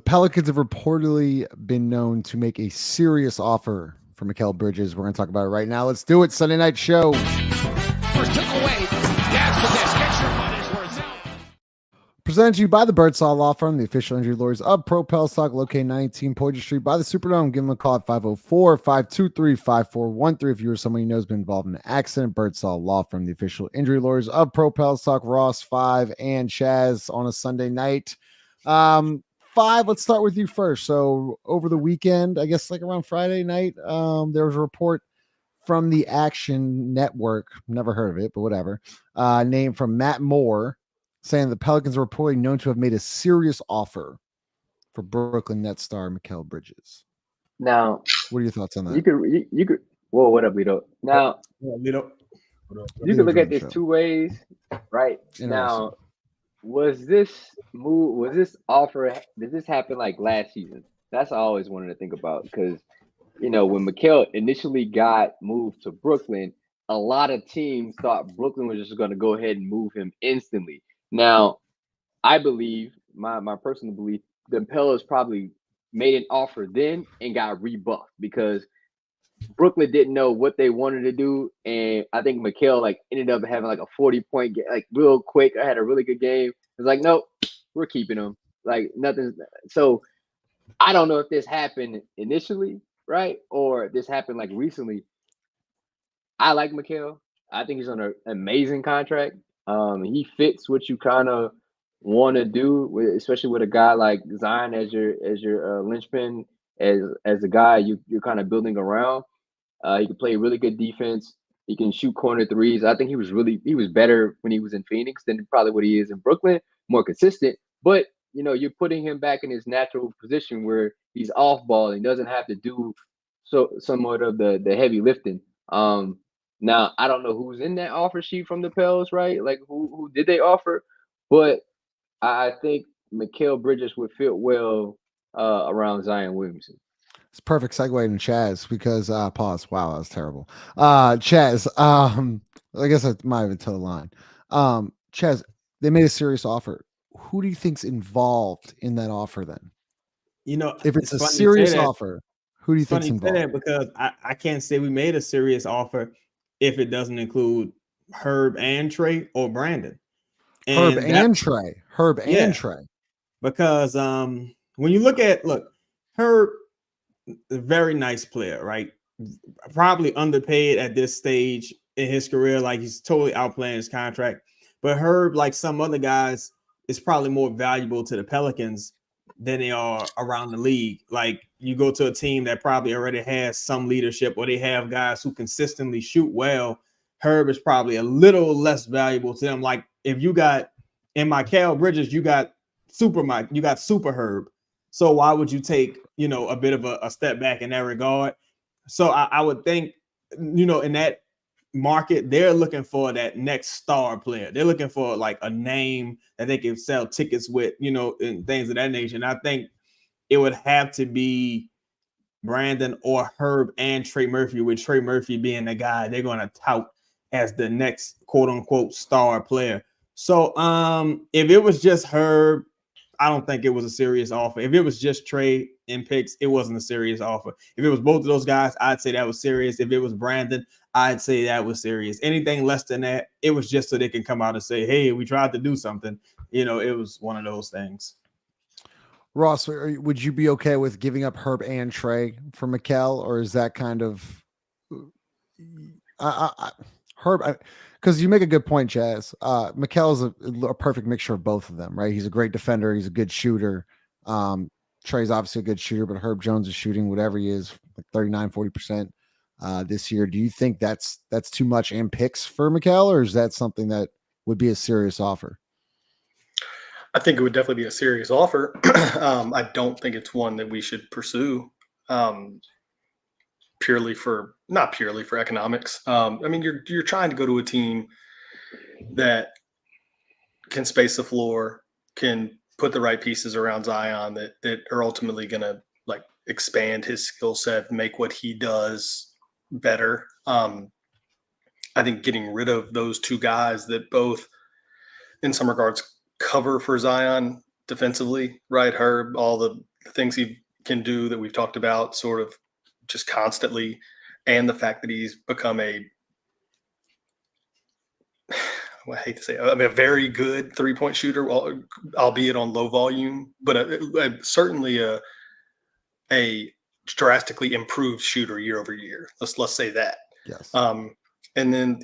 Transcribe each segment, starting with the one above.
Pelicans have reportedly been known to make a serious offer for Mikal Bridges. We're going to talk about it right now. Let's do it. Sunday night show. First took away. That's the best. Get your money's worth. Presented to you by the Birdsall Lawfirm, the official injury lawyers of Pro Pels Talk Located 19 Poydras Street by the Superdome. Give them a call at 504-523-5413 if you or someone you know has been involved in an accident. Birdsall Lawfirm, the official injury lawyers of Pro Pels Talk. Ross, 5, and Chaz on a Sunday night. 5, let's start with you first. So over the weekend, I guess like around Friday night, there was a report from the Action Network, never heard of it, but whatever, named from Matt Moore, saying the Pelicans are reportedly known to have made a serious offer for Brooklyn Nets star Mikal Bridges. Now, what are your thoughts on that? You could. Whoa, what up, Lito? Now, Lito. You can look at this two ways, right? Now, was this offer? Did this happen like last season? That's what I always wanted to think about because, when Mikal initially got moved to Brooklyn, a lot of teams thought Brooklyn was just going to go ahead and move him instantly. Now, I believe, my personal belief, the Pelicans probably made an offer then and got rebuffed because Brooklyn didn't know what they wanted to do. And I think Mikal ended up having like a 40-point game, real quick. I had a really good game. It's like, nope, we're keeping him. Nothing. So I don't know if this happened initially, right? Or this happened recently. I like Mikal. I think he's on an amazing contract. He fits what you kind of want to do, especially with a guy like Zion as your linchpin, as a guy you're kind of building around. He can play really good defense. He can shoot corner threes. I think he was better when he was in Phoenix than probably what he is in Brooklyn. More consistent, but you're putting him back in his natural position where he's off ball and doesn't have to do somewhat of the heavy lifting. Now, I don't know who's in that offer sheet from the Pels, right? Who did they offer? But I think Mikal Bridges would fit well around Zion Williamson. It's perfect segue in Chaz because pause. Wow, that was terrible. Chaz, I guess I might have to the line. Chaz, they made a serious offer. Who do you think's involved in that offer then? If it's a serious offer, who do you think's involved? Because I can't say we made a serious offer if it doesn't include Herb and Trey or Brandon. Herb and Trey. Because when you look Herb, a very nice player, right? Probably underpaid at this stage in his career. He's totally outplaying his contract. But Herb, like some other guys, is probably more valuable to the Pelicans than they are around the league. You go to a team that probably already has some leadership or they have guys who consistently shoot well. Herb is probably a little less valuable to them. If you got in Mikal Bridges, you got Super Herb. So why would you take, a bit of a step back in that regard? So I would think, in that market, they're looking for that next star player. They're looking for a name that they can sell tickets with, and things of that nature. And I think it would have to be Brandon or Herb and Trey Murphy, with Trey Murphy being the guy they're going to tout as the next quote unquote star player. So if it was just Herb, I don't think it was a serious offer. If it was just Trey and picks, it wasn't a serious offer. If it was both of those guys, I'd say that was serious. If it was Brandon, I'd say that was serious. Anything less than that, it was just so they can come out and say, hey, we tried to do something. It was one of those things. Ross, would you be okay with giving up Herb and Trey for Mikal, or is that kind of Herb? Because you make a good point, Chaz. Mikal is a perfect mixture of both of them, right? He's a great defender. He's a good shooter. Trey's obviously a good shooter, but Herb Jones is shooting whatever he is, 39, 40% this year. Do you think that's too much and picks for Mikal, or is that something that would be a serious offer? I think it would definitely be a serious offer. I don't think it's one that we should pursue not purely for economics. You're trying to go to a team that can space the floor, can put the right pieces around Zion that are ultimately going to expand his skill set, make what he does better. I think getting rid of those two guys that both, in some regards, cover for Zion defensively, right? Herb, all the the things he can do that we've talked about sort of just constantly, and the fact that he's become I hate to say it, I mean, a very good 3-point shooter, albeit on low volume, but certainly a drastically improved shooter year over year. Let's say that. Yes. And then,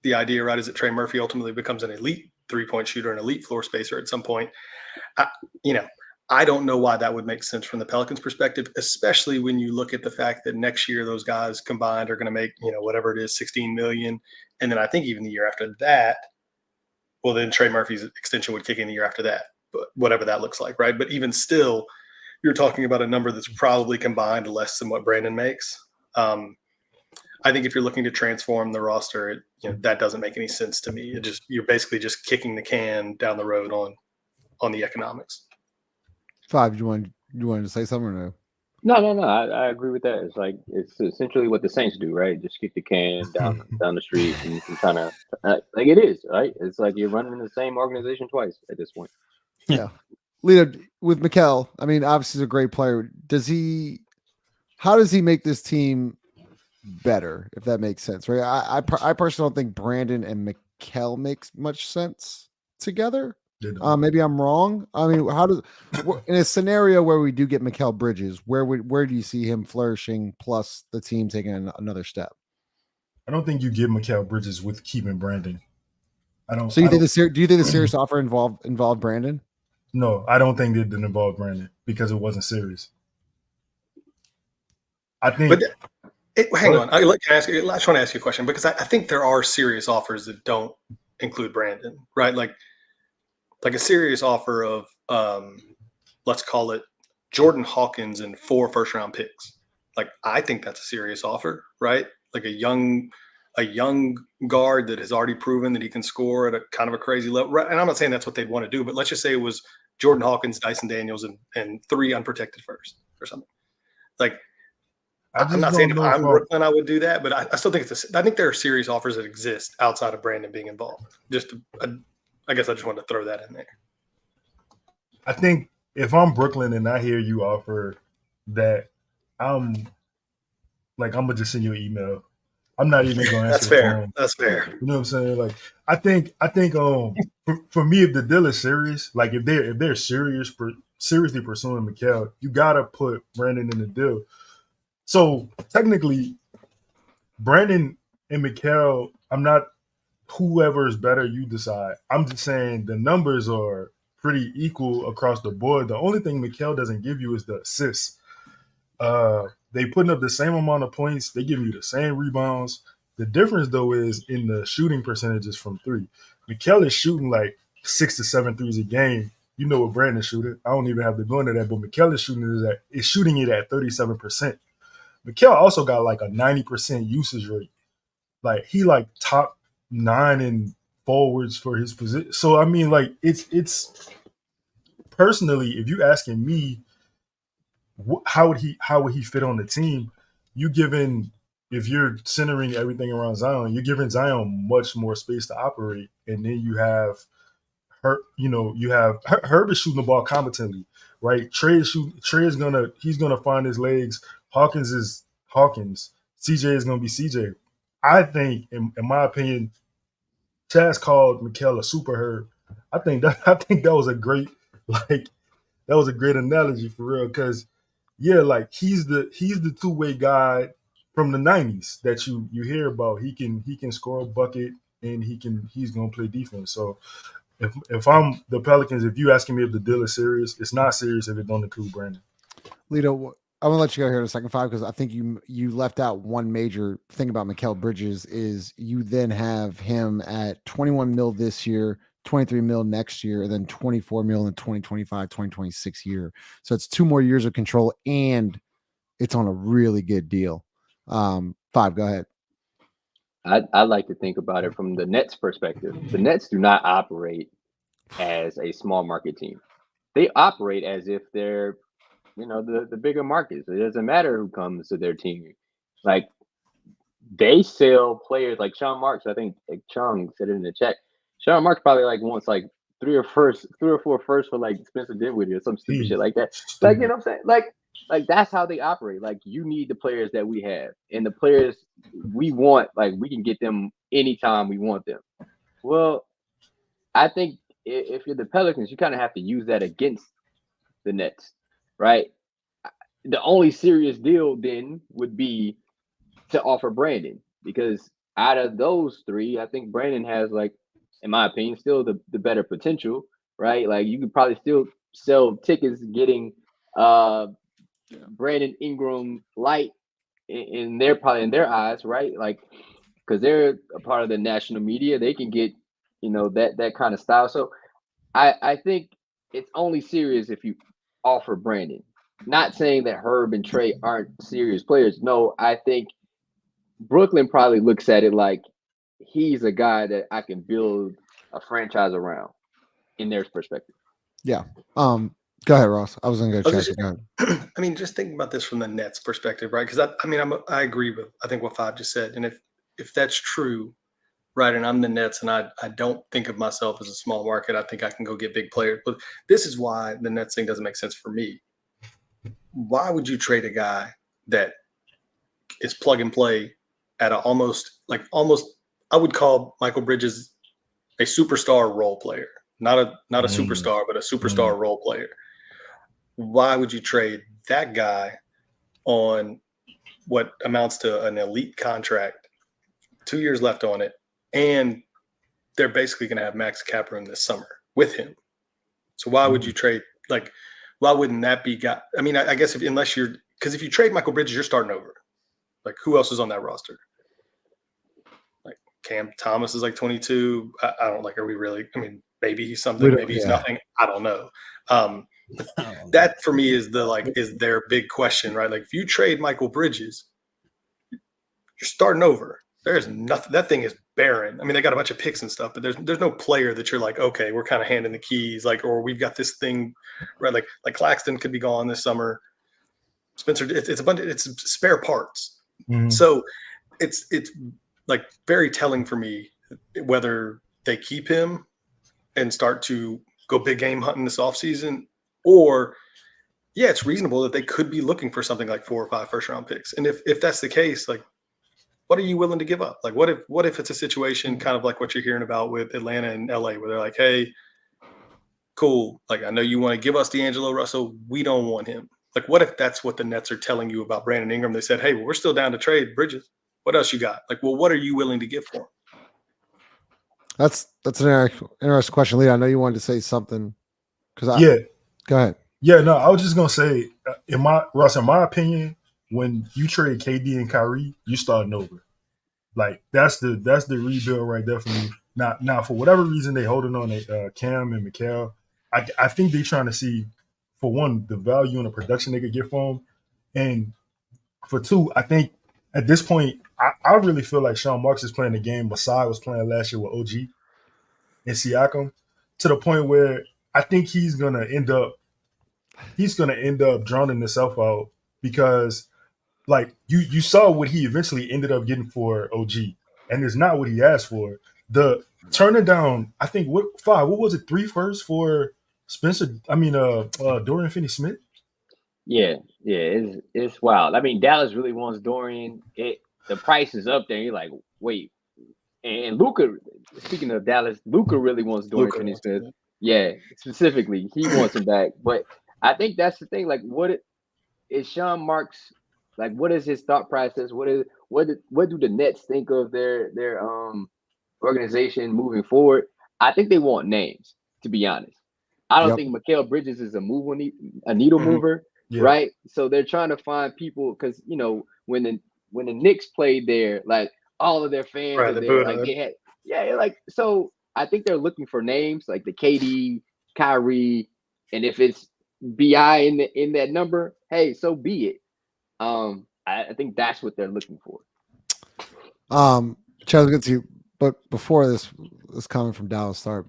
the idea, right, is that Trey Murphy ultimately becomes an elite 3-point shooter, an elite floor spacer at some point. I don't know why that would make sense from the Pelicans' perspective, especially when you look at the fact that next year those guys combined are going to make, whatever it is, $16 million. And then I think even the year after that, well, then Trey Murphy's extension would kick in the year after that, but whatever that looks like, right? But even still, you're talking about a number that's probably combined less than what Brandon makes. I think if you're looking to transform the roster, that doesn't make any sense to me. You're basically just kicking the can down the road on the economics. Five, you wanted to say something or no? No. I agree with that. It's essentially what the Saints do, right? Just kick the can down the street and kind of like it is, right? It's like you're running the same organization twice at this point. Yeah. Lita, with Mikal, I mean, obviously he's a great player. How does he make this team better, if that makes sense, right? I personally don't think Brandon and Mikal makes much sense together. Maybe I'm wrong. I mean, in a scenario where we do get Mikal Bridges, where do you see him flourishing plus the team taking another step? I don't think you get Mikal Bridges with keeping Brandon. So do you think the serious offer involved Brandon? No, I don't think it didn't involve Brandon because it wasn't serious. I think. Hang on. I just want to ask you a question because I think there are serious offers that don't include Brandon, right? Like a serious offer of, let's call it Jordan Hawkins and 4 first-round picks. Like, I think that's a serious offer, right? Like a young guard that has already proven that he can score at a kind of a crazy level. Right? And I'm not saying that's what they'd want to do, but let's just say it was Jordan Hawkins, Dyson Daniels, and 3 unprotected first or something. Like, I'm not saying if I'm Brooklyn, I would do that, but I still think I think there are serious offers that exist outside of Brandon being involved. I guess I just wanted to throw that in there. I think if I'm Brooklyn and I hear you offer that, I'm gonna just send you an email. I'm not even going to answer the phone. That's fair. You know what I'm saying? Like, I think for me, if the deal is serious, like if they're seriously pursuing Mikal, you gotta put Brandon in the deal. So technically, Brandon and Mikal, I'm not whoever is better, you decide. I'm just saying the numbers are pretty equal across the board. The only thing Mikal doesn't give you is the assists. They putting up the same amount of points. They give you the same rebounds. The difference, though, is in the shooting percentages from 3. Mikal is shooting like 6 to 7 threes a game. You know what Brandon's shooting. I don't even have to go into that, but Mikal is shooting it at 37%. Mikal also got like a 90% usage rate. Like he top 9 in forwards for his position. So I mean, like it's personally, if you asking me, how would he fit on the team? If you're centering everything around Zion, you're giving Zion much more space to operate, and then you have Herb is shooting the ball competently, right? Trey is gonna find his legs. Hawkins is Hawkins. CJ is gonna be CJ. I think, in my opinion, Chaz called Mikal a super Herb. I think that was a great analogy for real, because like he's the two-way guy from the 90s that you hear about. He can score a bucket and he's gonna play defense. So if I'm the Pelicans, if you asking me if the deal is serious, it's not serious if it don't include Brandon. Lito, I'm gonna let you go here in a second, Five, because I think you left out one major thing about Mikal Bridges is you then have him at 21 mil this year, 23 mil next year, and then 24 mil in the 2025, 2026 year. So it's 2 more years of control, and it's on a really good deal. Five, go ahead. I like to think about it from the Nets perspective. The Nets do not operate as a small market team. They operate as if they're, the bigger markets. It doesn't matter who comes to their team. Like, they sell players like Sean Marks. I think Chung said it in the chat. Sean Marks probably wants three or four firsts for like Spencer Dinwiddie or some stupid shit like that. Stupid. Like, you know what I'm saying? Like that's how they operate. Like, you need the players that we have, and the players we want, like, we can get them anytime we want them. Well, I think if you're the Pelicans, you kind of have to use that against the Nets, right? The only serious deal then would be to offer Brandon, because out of those three, I think Brandon has, like, in my opinion, still the better potential, right? Like, you could probably still sell tickets getting Brandon Ingram light in their eyes, right? Like, because they're a part of the national media, they can get, you know, that kind of style. So I think it's only serious if you offer Brandon. Not saying that Herb and Trey aren't serious players. No, I think Brooklyn probably looks at it like he's a guy that I can build a franchise around in their perspective. Yeah. Go ahead, Ross. I was going to go check. I mean, just thinking about this from the Nets perspective, right? Because I agree with, I think, what Five just said. And if that's true, right, and I'm the Nets and I don't think of myself as a small market, I think I can go get big players. But this is why the Nets thing doesn't make sense for me. Why would you trade a guy that is plug and play at a almost, I would call Mikal Bridges a superstar role player, not a superstar, but a superstar role player. Why would you trade that guy on what amounts to an elite contract, 2 years left on it, and they're basically going to have max cap room this summer with him? So why would you trade? Like, why wouldn't that be guy? I mean, I guess because if you trade Mikal Bridges, you're starting over. Like, who else is on that roster? Like, Cam Thomas is like 22. I don't like. Are we really? I mean, maybe he's something. Maybe he's nothing. I don't know. That for me is is their big question, right? Like, if you trade Mikal Bridges, you're starting over. There's nothing. That thing is barren. I mean, they got a bunch of picks and stuff, but there's no player that you're like, okay, we're kind of handing the keys, like, or we've got this thing, right? Like Claxton could be gone this summer. Spencer, it's a bunch. It's spare parts. Mm-hmm. So it's like very telling for me whether they keep him and start to go big game hunting this offseason, or it's reasonable that they could be looking for something like 4 or 5 first round picks. And if that's the case, like, what are you willing to give up? Like, what if it's a situation kind of like what you're hearing about with Atlanta and LA, where they're like, hey, cool, like, I know you want to give us D'Angelo Russell, we don't want him. Like, what if that's what the Nets are telling you about Brandon Ingram? They said, hey, well, we're still down to trade Bridges. What else you got? Like, well, what are you willing to give for him? That's an interesting question, Lee. I know you wanted to say something. Go ahead. Yeah, no, I was just gonna say, in my opinion, when you trade KD and Kyrie, you starting over. Like, that's the rebuild right there for me. Now, for whatever reason they holding on to Cam and Mikal, I think they're trying to see, for one, the value and the production they could get for them, and for two, I think at this point, I really feel like Sean Marks is playing the game Masai was playing last year with OG and Siakam, to the point where I think he's gonna end up drowning himself out, because, like, you saw what he eventually ended up getting for OG, and it's not what he asked for. The turning down, I think, what was it, 3 firsts for Spencer? I mean, Dorian Finney-Smith. Yeah, it's wild. I mean, Dallas really wants Dorian. The price is up there. You're like, wait. And Luka, speaking of Dallas, Luka really wants Dorian Finney-Smith. Yeah, specifically, he wants him back. But I think that's the thing. Like, what is Sean Marks? Like, what is his thought process? What do the Nets think of their organization moving forward? I think they want names, to be honest. I don't think Mikal Bridges is a needle mover, right? So they're trying to find people, because, you know, when the Knicks played there, like, all of their fans are there, like, they had, so I think they're looking for names like the KD, Kyrie, and if it's BI in that number, hey, so be it. I think that's what they're looking for. Chad, good to you. But before this comment from Dallas Star,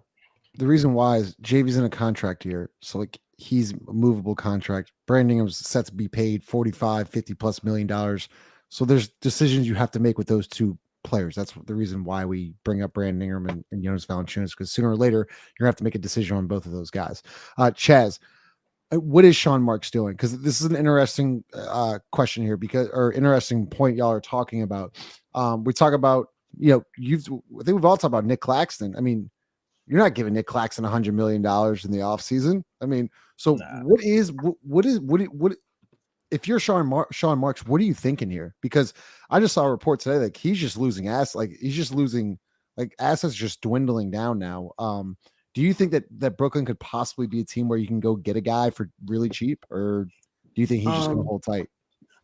the reason why is JV's in a contract year, so, like, he's a movable contract. Brandon Ingram's set to be paid $45-50+ million. So there's decisions you have to make with those two players. That's the reason why we bring up Brandon Ingram and Jonas Valanciunas, because sooner or later you're gonna have to make a decision on both of those guys. Chaz, what is Sean Marks doing? Because this is an interesting question here, or interesting point y'all are talking about. We talk about, I think we've all talked about Nick Claxton. I mean, you're not giving Nick Claxton $100 million in the offseason. I mean, so what if you're Sean Marks, what are you thinking here? Because I just saw a report today that he's just losing assets just dwindling down now. Do you think that Brooklyn could possibly be a team where you can go get a guy for really cheap, or do you think he's just going to hold tight?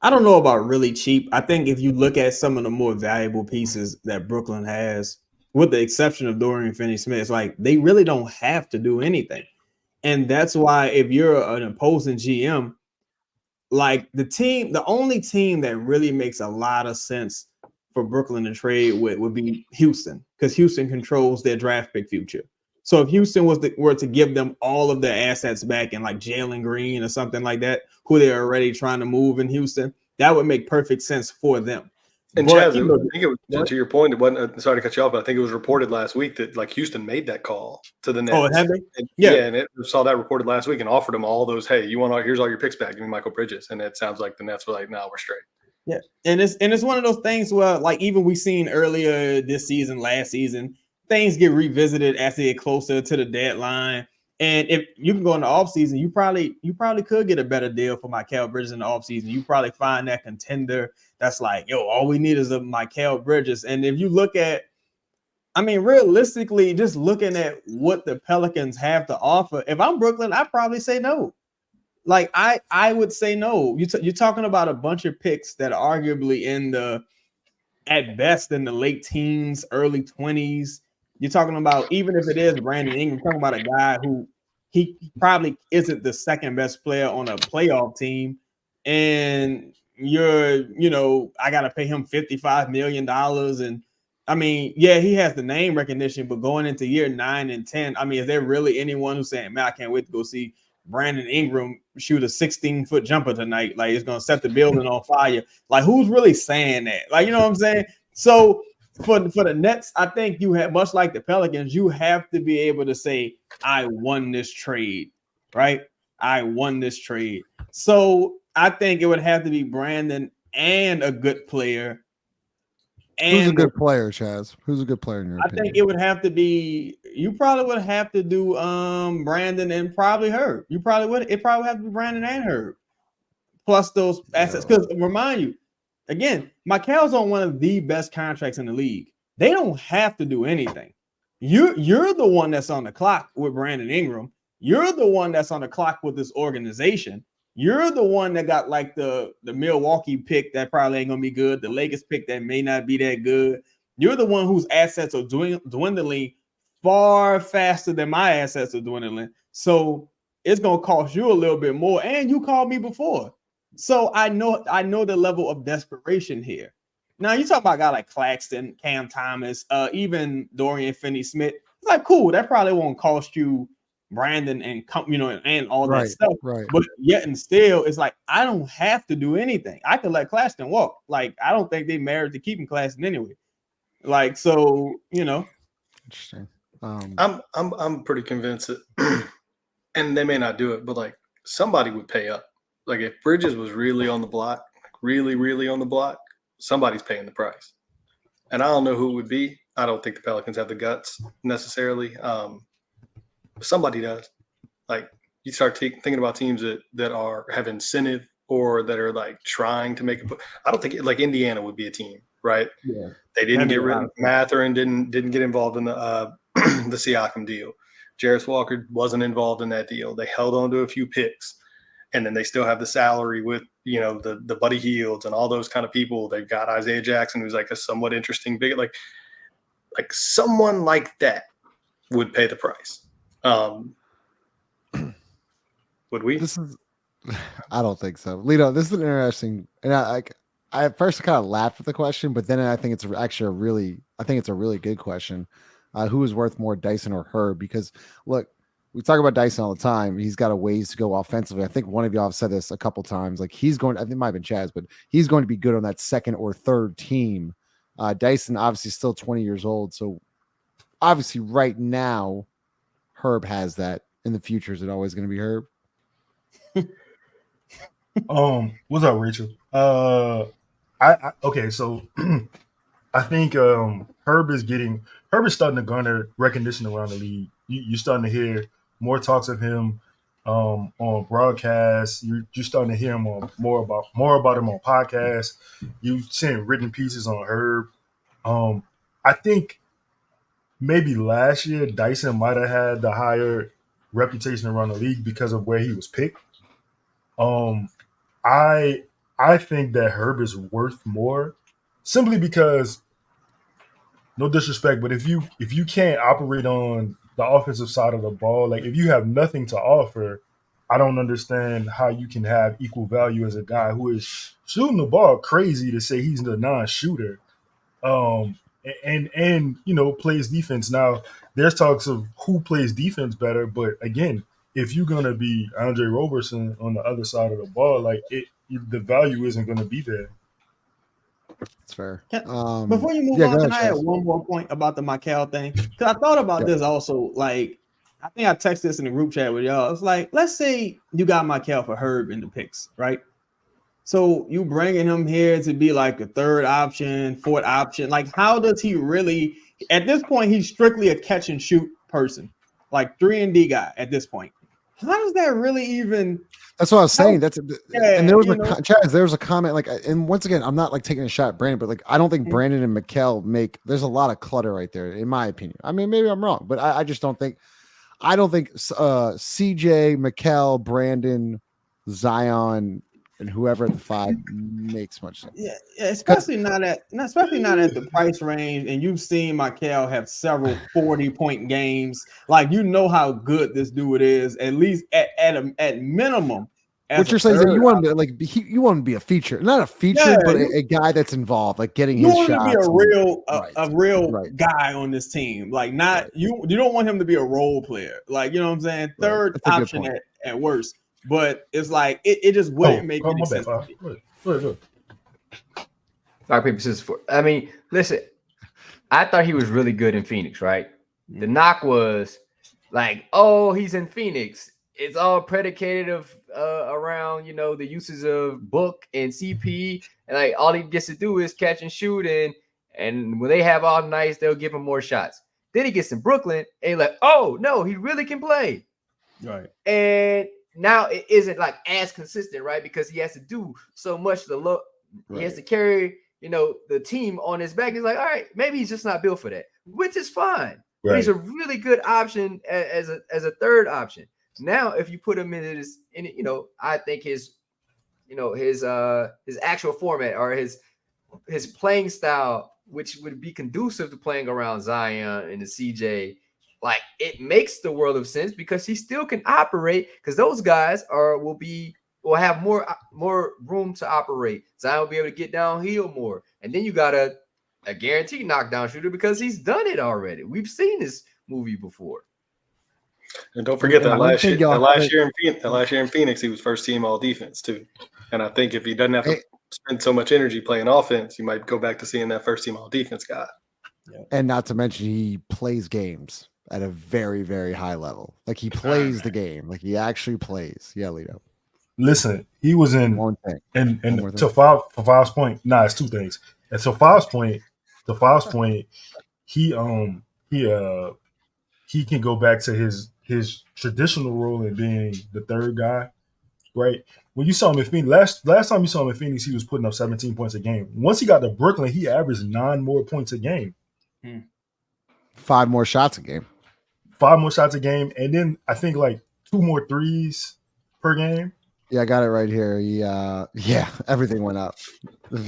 I don't know about really cheap. I think if you look at some of the more valuable pieces that Brooklyn has, with the exception of Dorian Finney-Smith, it's like they really don't have to do anything. And that's why if you're an opposing GM, like the only team that really makes a lot of sense for Brooklyn to trade with would be Houston, because Houston controls their draft pick future. So if Houston were to give them all of their assets back, and like Jalen Green or something like that, who they're already trying to move in Houston, that would make perfect sense for them. And Chaz, I think it was, to your point, it wasn't. Sorry to cut you off, but I think it was reported last week that like Houston made that call to the Nets. Oh, had they? And it saw that reported last week and offered them all those. Hey, here's all your picks back. Give me Mikal Bridges, and it sounds like the Nets were like, "No, we're straight." Yeah, and it's one of those things where, like, even we seen earlier this season, last season, things get revisited as they get closer to the deadline. And if you can go in the offseason, you probably could get a better deal for Mikal Bridges in the offseason. You probably find that contender that's like, all we need is a Mikal Bridges. And if you look at, I mean, realistically, just looking at what the Pelicans have to offer, if I'm Brooklyn, I'd probably say no. Like, I would say no. You're talking about a bunch of picks that are arguably at best in the late teens, early 20s. You're talking about, even if it is Brandon Ingram, you're talking about a guy who he probably isn't the second best player on a playoff team. And I got to pay him $55 million. And I mean, yeah, he has the name recognition, but going into year 9 and 10, I mean, is there really anyone who's saying, man, I can't wait to go see Brandon Ingram shoot a 16-foot jumper tonight? Like, it's going to set the building on fire. Like, who's really saying that? Like, you know what I'm saying? So for the Nets, I think you have, much like the Pelicans, you have to be able to say, I won this trade, right? I won this trade. So I think it would have to be Brandon and a good player. And who's a good player, Chaz? Who's a good player in your opinion? I think it would have to be, you probably would have to do Brandon and probably Herb. It probably would have to be Brandon and Herb, plus those assets. Because remind you, again, Mikal's on one of the best contracts in the league. They don't have to do anything. You're the one that's on the clock with Brandon Ingram. You're the one that's on the clock with this organization. You're the one that got like the Milwaukee pick that probably ain't gonna be good, the Lakers pick that may not be that good. You're the one whose assets are dwindling far faster than my assets are dwindling. So it's gonna cost you a little bit more. And you called me before. So I know the level of desperation here. Now you talk about a guy like Claxton, Cam Thomas, even Dorian Finney-Smith. It's like, cool, that probably won't cost you Brandon and all that stuff. Right. But yet and still, it's like, I don't have to do anything. I could let Claxton walk. Like, I don't think they married to keeping Claxton anyway. Like, so, Interesting. I'm pretty convinced that, and they may not do it, but like somebody would pay up. Like if Bridges was really on the block, really, really on the block, somebody's paying the price. And I don't know who it would be. I don't think the Pelicans have the guts necessarily. Somebody does. Like you start thinking about teams that have incentive or that are like trying to make it. I don't think like Indiana would be a team, right? Yeah. They didn't get rid of Mathurin, didn't get involved in the Siakam deal. Jarris Walker wasn't involved in that deal. They held on to a few picks. And then they still have the salary with, the Buddy Hields and all those kind of people. They've got Isaiah Jackson, who's like a somewhat interesting big, like someone like that would pay the price. Would we? I don't think so. Lito, this is an interesting, and I at first kind of laughed at the question, but then I think it's actually a really good question. Who is worth more, Dyson or Herb? Because look, we talk about Dyson all the time. He's got a ways to go offensively. I think one of y'all have said this a couple times. Like I think it might have been Chaz, but he's going to be good on that second or third team Dyson obviously still 20 years old, so obviously right now Herb has that. In the future, is it always going to be Herb? What's up, Rachel? Okay, so I think Herb is starting to garner recognition around the league. You're starting to hear more talks of him on broadcasts. You're starting to hear him on more about him on podcasts. You've seen written pieces on Herb. I think maybe last year Dyson might have had the higher reputation around the league because of where he was picked. I think that Herb is worth more simply because, no disrespect, but if you can't operate on the offensive side of the ball, like if you have nothing to offer, I don't understand how you can have equal value as a guy who is shooting the ball crazy to say he's the non-shooter. And plays defense. Now there's talks of who plays defense better, but again, if you're gonna be Andre Roberson on the other side of the ball, like the value isn't gonna be there. That's fair. Before you move on, can I add one more point about the Mikal thing? Because I thought about this also. Like, I think I texted this in the group chat with y'all. It's like, let's say you got Mikal for Herb in the picks, right? So you bringing him here to be like a third option, fourth option. Like, how does he really? At this point, he's strictly a catch and shoot person, like 3-and-D guy at this point. How does that really even? That's what I was saying. And there was there was a comment like, and once again, I'm not like taking a shot at Brandon, but like I don't think Brandon and Mikal make. There's a lot of clutter right there, in my opinion. I mean, maybe I'm wrong, but I just don't think. I don't think CJ, Mikal, Brandon, Zion, and whoever at the 5 makes much sense. Yeah, especially not at the price range. And you've seen Mikal have several 40-point games. Like, you know how good this dude is. At least at minimum. What you're saying is that you want him to you want him to be a feature, not a feature, but a guy that's involved, like getting his shots. You want him to be a real guy on this team. Like, not you don't want him to be a role player. Like, you know what I'm saying? Third option at worst. But it's like it just wouldn't make any sense. Rock, paper, scissors. I mean, listen, I thought he was really good in Phoenix, right? The knock was like, oh, he's in Phoenix. It's all predicated around the uses of Book and CP, and like all he gets to do is catch and shoot, and when they have all nights, they'll give him more shots. Then he gets in Brooklyn, and you're like, oh no, he really can play, right? And now it isn't like as consistent, right? Because he has to do so much he has to carry, the team on his back. He's like, all right, maybe he's just not built for that, which is fine. Right. But he's a really good option as a third option. Now, if you put him I think his actual format or his playing style, which would be conducive to playing around Zion and the CJ. Like, it makes the world of sense because he still can operate because those guys will have more room to operate. Zion will be able to get downhill more. And then you got a guaranteed knockdown shooter because he's done it already. We've seen this movie before. And don't forget that last year in Phoenix, he was first team all defense too. And I think if he doesn't have to spend so much energy playing offense, you might go back to seeing that first team all defense guy. And not to mention he plays games at a very, very high level. Like, he plays the game. Like, he actually plays. Yeah, Lito. Listen, he was in one thing. And to Follw's point, it's 2 things. And so Follw's point, he can go back to his traditional role in being the third guy, right? When you saw him in Phoenix, last time you saw him in Phoenix, he was putting up 17 points a game. Once he got to Brooklyn, he averaged 9 more points a game. 5 more shots a game. 5 more shots a game, and then I think like 2 more threes per game. Yeah, I got it right here. Everything went up.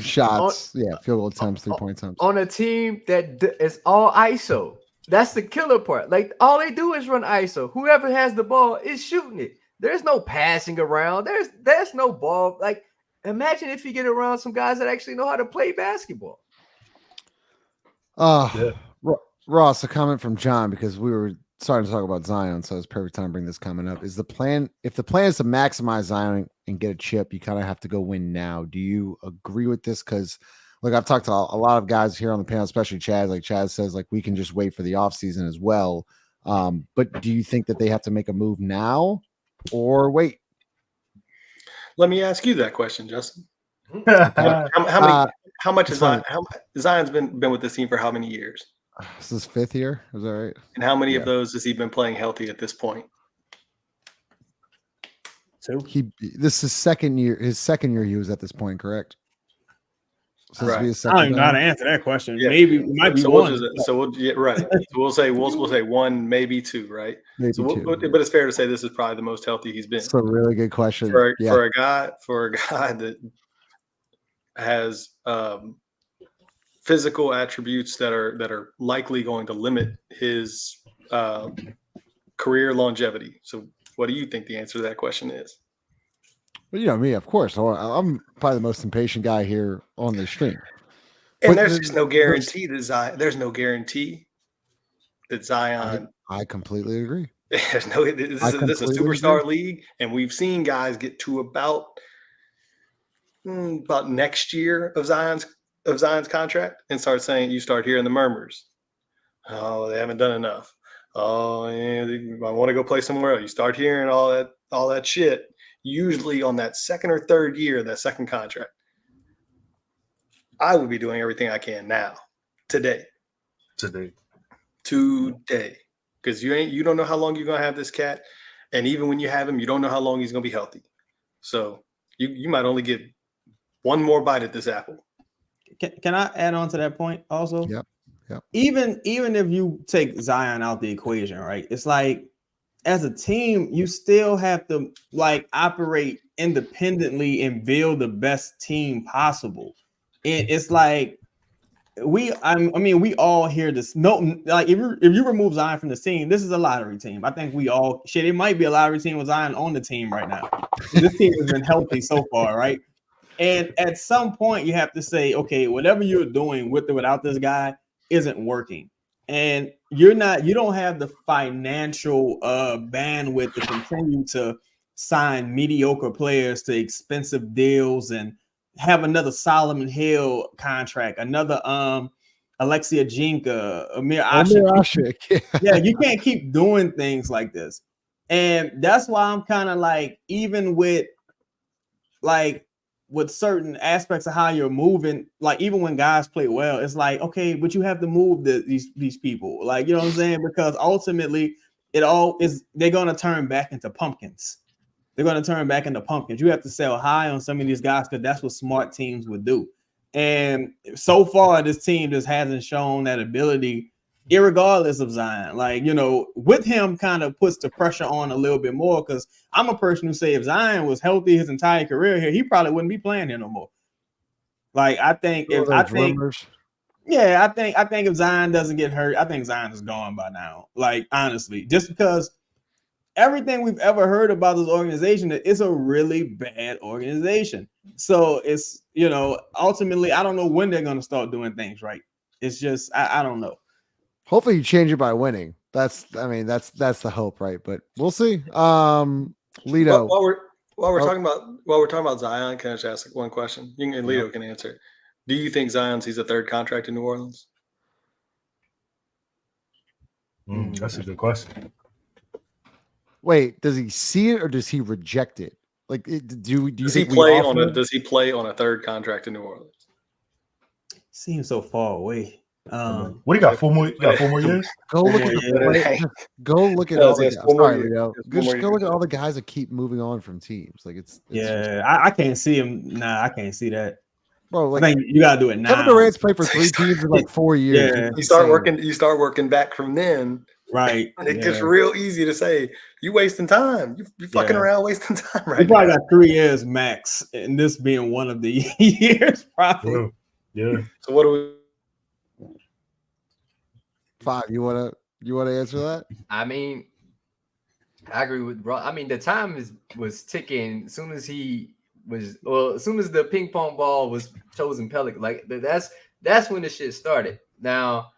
Shots, field goal attempts, 3-point attempts. On a team that is all ISO. That's the killer part. Like, all they do is run ISO. Whoever has the ball is shooting it. There's no passing around. There's no ball. Like, imagine if you get around some guys that actually know how to play basketball. Ross, a comment from John, because we were starting to talk about Zion, so it's perfect time to bring this comment up. If the plan is to maximize Zion and get a chip, you kind of have to go win now. Do you agree with this? Because Look, I've talked to a lot of guys here on the panel, especially Chaz. Like Chaz says, like we can just wait for the offseason as well. But do you think that they have to make a move now or wait? Let me ask you that question, Justin. How much is Zion's been with this team for how many years? This is 5th year. Is that right? And how many of those has he been playing healthy at this point? 2. This is second year. His second year he was at this point, correct? So right. I don't even know how to answer that question. Yeah. Maybe it might be one. Right. So we'll say 1, maybe 2, right? Maybe 2. 2. But it's fair to say this is probably the most healthy he's been. That's a really good question. For a guy that has physical attributes that are likely going to limit his career longevity. So what do you think the answer to that question is? Well, you know me, of course. I'm probably the most impatient guy here on the stream. And there's just no guarantee that Zion. There's no guarantee that Zion. I completely agree. There's no. This is a superstar league, and we've seen guys get to about next year of Zion's contract and start saying, you start hearing the murmurs. Oh, they haven't done enough. Oh, yeah, I want to go play somewhere else. You start hearing all that shit. Usually on that second or third year of that second contract. I would be doing everything I can now, today. Because you don't know how long you're gonna have this cat, and even when you have him, you don't know how long he's gonna be healthy. So you might only get one more bite at this apple. Can I add on to that point also? Yep. Even if you take Zion out the equation, right? It's like as a team, you still have to like operate independently and build the best team possible. It's like we all hear this. No, like if you remove Zion from the team, this is a lottery team. I think we all it might be a lottery team with Zion on the team right now. This team has been healthy so far, right? And at some point, you have to say, okay, whatever you're doing with or without this guy isn't working. And you don't have the financial bandwidth to continue to sign mediocre players to expensive deals and have another Solomon Hill contract, another Alexia Jinka, Amir Ashik. Yeah, you can't keep doing things like this. And that's why I'm kind of like, even with certain aspects of how you're moving, like even when guys play well, it's like, okay, but you have to move these people, like, you know what I'm saying? Because ultimately they're going to turn back into pumpkins. You have to sell high on some of these guys because that's what smart teams would do. And so far, this team just hasn't shown that ability, irregardless of Zion. Like, you know, with him kind of puts the pressure on a little bit more, because I'm a person who say if Zion was healthy his entire career here, he probably wouldn't be playing here no more. Like, I think if Zion doesn't get hurt, I think Zion is gone by now. Like, honestly, just because everything we've ever heard about this organization, it's a really bad organization. So it's, you know, ultimately, I don't know when they're going to start doing things right. It's just, I don't know. Hopefully you change it by winning. That's the hope, right? But we'll see. Lito. While we're talking about Zion, can I just ask one question? Lito can answer it. Do you think Zion sees a third contract in New Orleans? That's a good question. Wait, does he see it or does he reject it? Like, does he play on a third contract in New Orleans? Seems so far away. What do you got? 4 more? You got 4 more years? Go look at Go look at all the guys. Go look at all the guys that keep moving on from teams. Like it's I can't see him. Nah, I can't see that. Bro, like, I think you gotta do it now. Kevin Durant's played for 3 teams in like 4 years. Yeah. You start working back from then. Right. And it gets real easy to say, you wasting time. You fucking around wasting time right You probably got 3 years max, and this being one of the years, probably. Yeah. So what do we 5? You wanna answer that? I mean, I agree with bro. I mean, the time was ticking as soon as as soon as the ping pong ball was chosen Pelican. Like that's when the shit started. Now,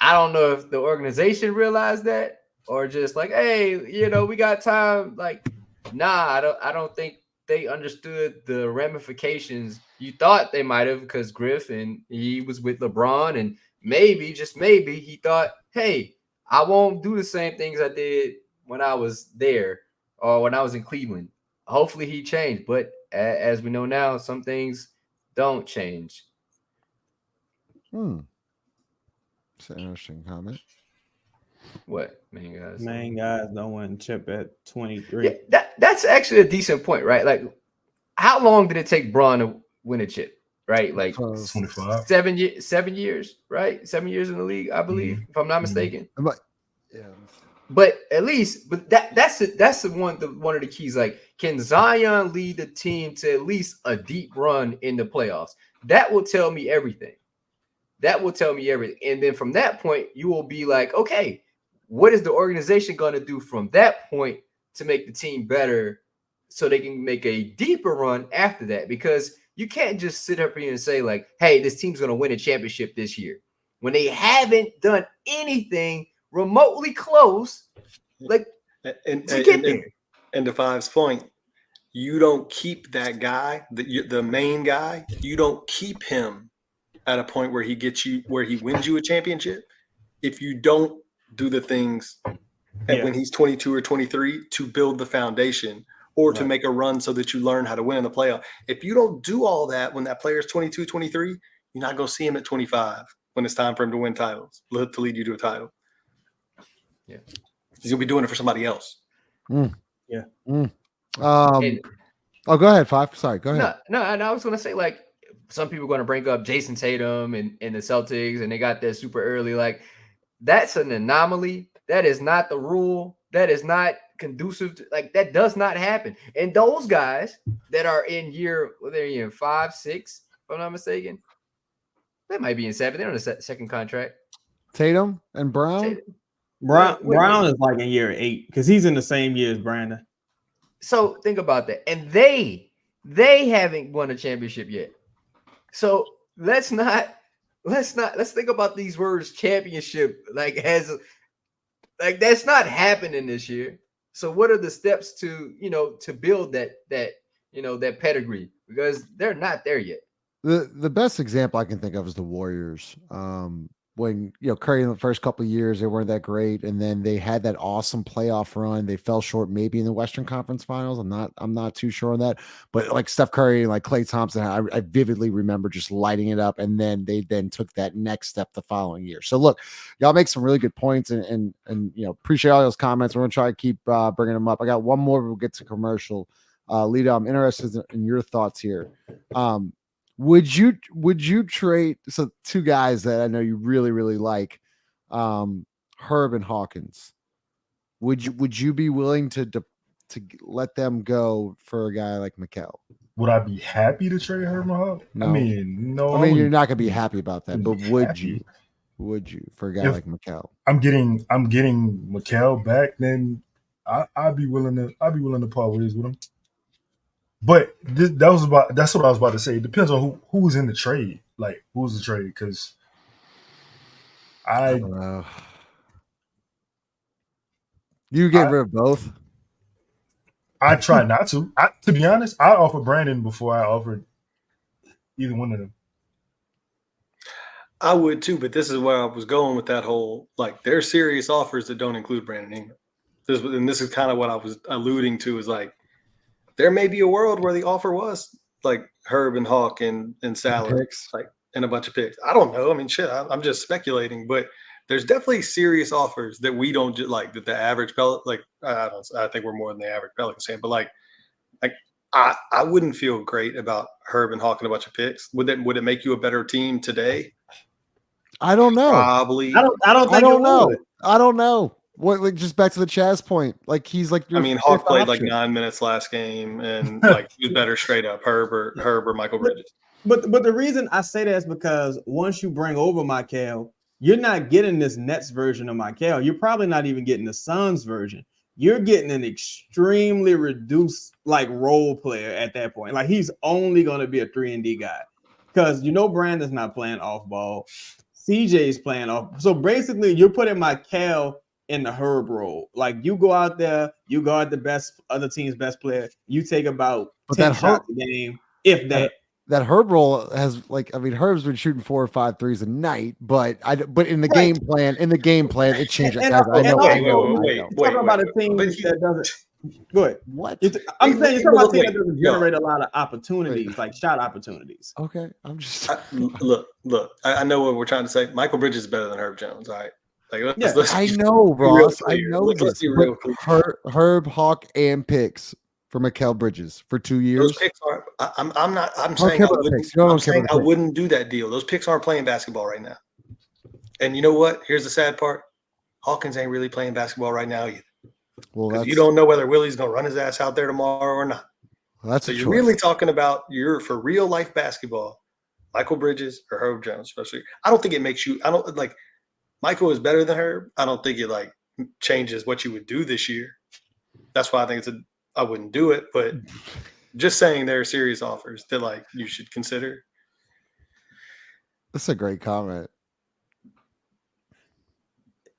I don't know if the organization realized that or just like, hey, you know, we got time. Like, nah, I don't think they understood the ramifications. You thought they might have, because Griff and he was with LeBron, and maybe, just maybe, he thought, hey, I won't do the same things I did when I was there or when I was in Cleveland. Hopefully he changed, but as we know now, some things don't change. It's an interesting comment. What, main guys? Main guys don't win chip at 23. Yeah, that's actually a decent point, right? Like, how long did it take Bron to win a chip? Right, like 25. 7 years, right? 7 years in the league, I believe, if I'm not mistaken. Yeah. But at least, that's one of the keys. Like, can Zion lead the team to at least a deep run in the playoffs? That will tell me everything. And then from that point, you will be like, okay, what is the organization going to do from that point to make the team better so they can make a deeper run after that? Because you can't just sit up here and say, like, hey, this team's going to win a championship this year when they haven't done anything remotely close, like, and to get there. And to Five's point, you don't keep that guy, the main guy, you don't keep him at a point where he wins you a championship if you don't do the things when he's 22 or 23 to build the foundation or to make a run so that you learn how to win in the playoff. If you don't do all that when that player is 22, 23, you're not going to see him at 25 when it's time for him to win titles, to lead you to a title. Yeah. He's going to be doing it for somebody else. Yeah. Go ahead, Five. Sorry, go ahead. No, and I was going to say, like, some people are going to bring up Jason Tatum and the Celtics, and they got there super early. Like, that's an anomaly. That is not the rule. That is not conducive to, like, that does not happen. And those guys that are in they're in 5, 6, if I'm not mistaken. They might be in 7. They're on a second contract. Tatum and Brown? Brown is like in year 8 because he's in the same year as Brandon. So think about that. And they haven't won a championship yet. So let's think about these words championship like that's not happening this year. So what are the steps to build that pedigree? Because they're not there yet. The best example I can think of is the Warriors. When Curry in the first couple of years, they weren't that great, and then they had that awesome playoff run. They fell short maybe in the Western Conference Finals. I'm not too sure on that, but like Steph Curry and like Klay Thompson, I vividly remember just lighting it up, and then they took that next step the following year. So look, y'all make some really good points, and appreciate all those comments. We're gonna try to keep bringing them up. I got one more. We'll get to commercial. Lita, I'm interested in your thoughts here. Would you trade, so two guys that I know you really, really like, Herb and Hawkins? Would you be willing to let them go for a guy like Mikal? Would I be happy to trade Herb and Hawkins? No. I mean, no. I mean, you're not gonna be happy about that, but would you for a guy like Mikal? I'm getting Mikal back, then I'd be willing to part ways with him. But that's what I was about to say. It depends on who's in the trade. Like, who's the trade? Because I don't know. You get rid of both? I try not to. To be honest, I offered Brandon before I offered either one of them. I would too, but this is where I was going with that whole, like, there's serious offers that don't include Brandon Ingram. This is kind of what I was alluding to, is like, there may be a world where the offer was like Herb and Hawk and salary, like, and a bunch of picks. I don't know. I mean, shit, I'm just speculating, but there's definitely serious offers that we don't like, that the average I think we're more than the average Pelicans fan, but like I wouldn't feel great about Herb and Hawk and a bunch of picks. Would it make you a better team today? I don't know. Probably. I don't know. I don't know. What, like, just back to the Chaz point, like, he's like, Hawk played like 9 minutes last game, and like, he was better straight up, Herb or Mikal Bridges. But the reason I say that is because once you bring over Mikal, you're not getting this Nets version of Mikal. You're probably not even getting the Suns version. You're getting an extremely reduced like role player at that point. Like, he's only going to be a 3-and-D guy because Brandon's not playing off ball. CJ's playing off. So basically, you're putting Mikal in the Herb role. Like you go out there, you guard the best other team's best player. You take about 10 shots a game, if that. That Herb role has Herb's been shooting 4 or 5 threes a night, but in the game plan, it changes. Guys, I know. Talking about a team that doesn't. Go ahead. What? I'm saying you're talking about a team that doesn't generate a lot of opportunities, like shot opportunities. Okay, I'm just look. I know what we're trying to say. Michael Bridges is better than Herb Jones. All right. Like, I know, Ross. I know this. Herb, Hawk, and picks for Mikal Bridges for 2 years. Those picks are. I'm saying I wouldn't do that deal. Those picks aren't playing basketball right now. And you know what? Here's the sad part. Hawkins ain't really playing basketball right now either. Well, you don't know whether Willie's going to run his ass out there tomorrow or not. Well, so you're really talking about for real life basketball, Michael Bridges or Herb Jones, especially. I don't think it makes you. I don't like. Michael is better than Herb. I don't think it like changes what you would do this year. That's why I think I wouldn't do it. But just saying there are serious offers that like you should consider. That's a great comment.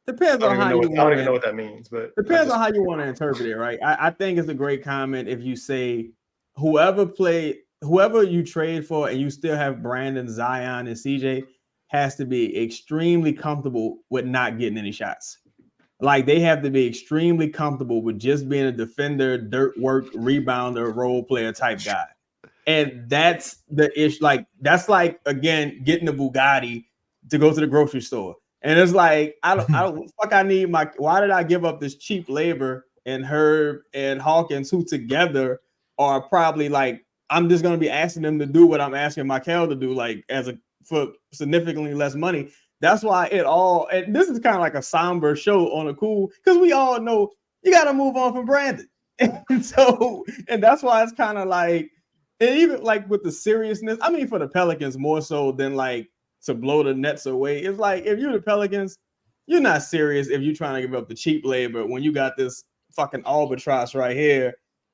Depends on how you. I don't even know what that means, but depends on how you want to interpret it, right? I think it's a great comment if you say whoever you trade for, and you still have Brandon, Zion, and CJ has to be extremely comfortable with not getting any shots. Like they have to be extremely comfortable with just being a defender, dirt work, rebounder, role player type guy, and that's the issue. Like that's like again getting the Bugatti to go to the grocery store. And it's like, I need why did I give up this cheap labor and Herb and Hawkins, who together are probably like, I'm just going to be asking them to do what I'm asking Mikal to do, like for significantly less money. That's why and this is kind of like a somber show on a cool, because we all know you got to move on from Brandon. And that's why it's kind of like, and even like with the seriousness, I mean, for the Pelicans more so than like, to blow the Nets away. It's like if you're the Pelicans, you're not serious if you're trying to give up the cheap labor when you got this fucking albatross right here.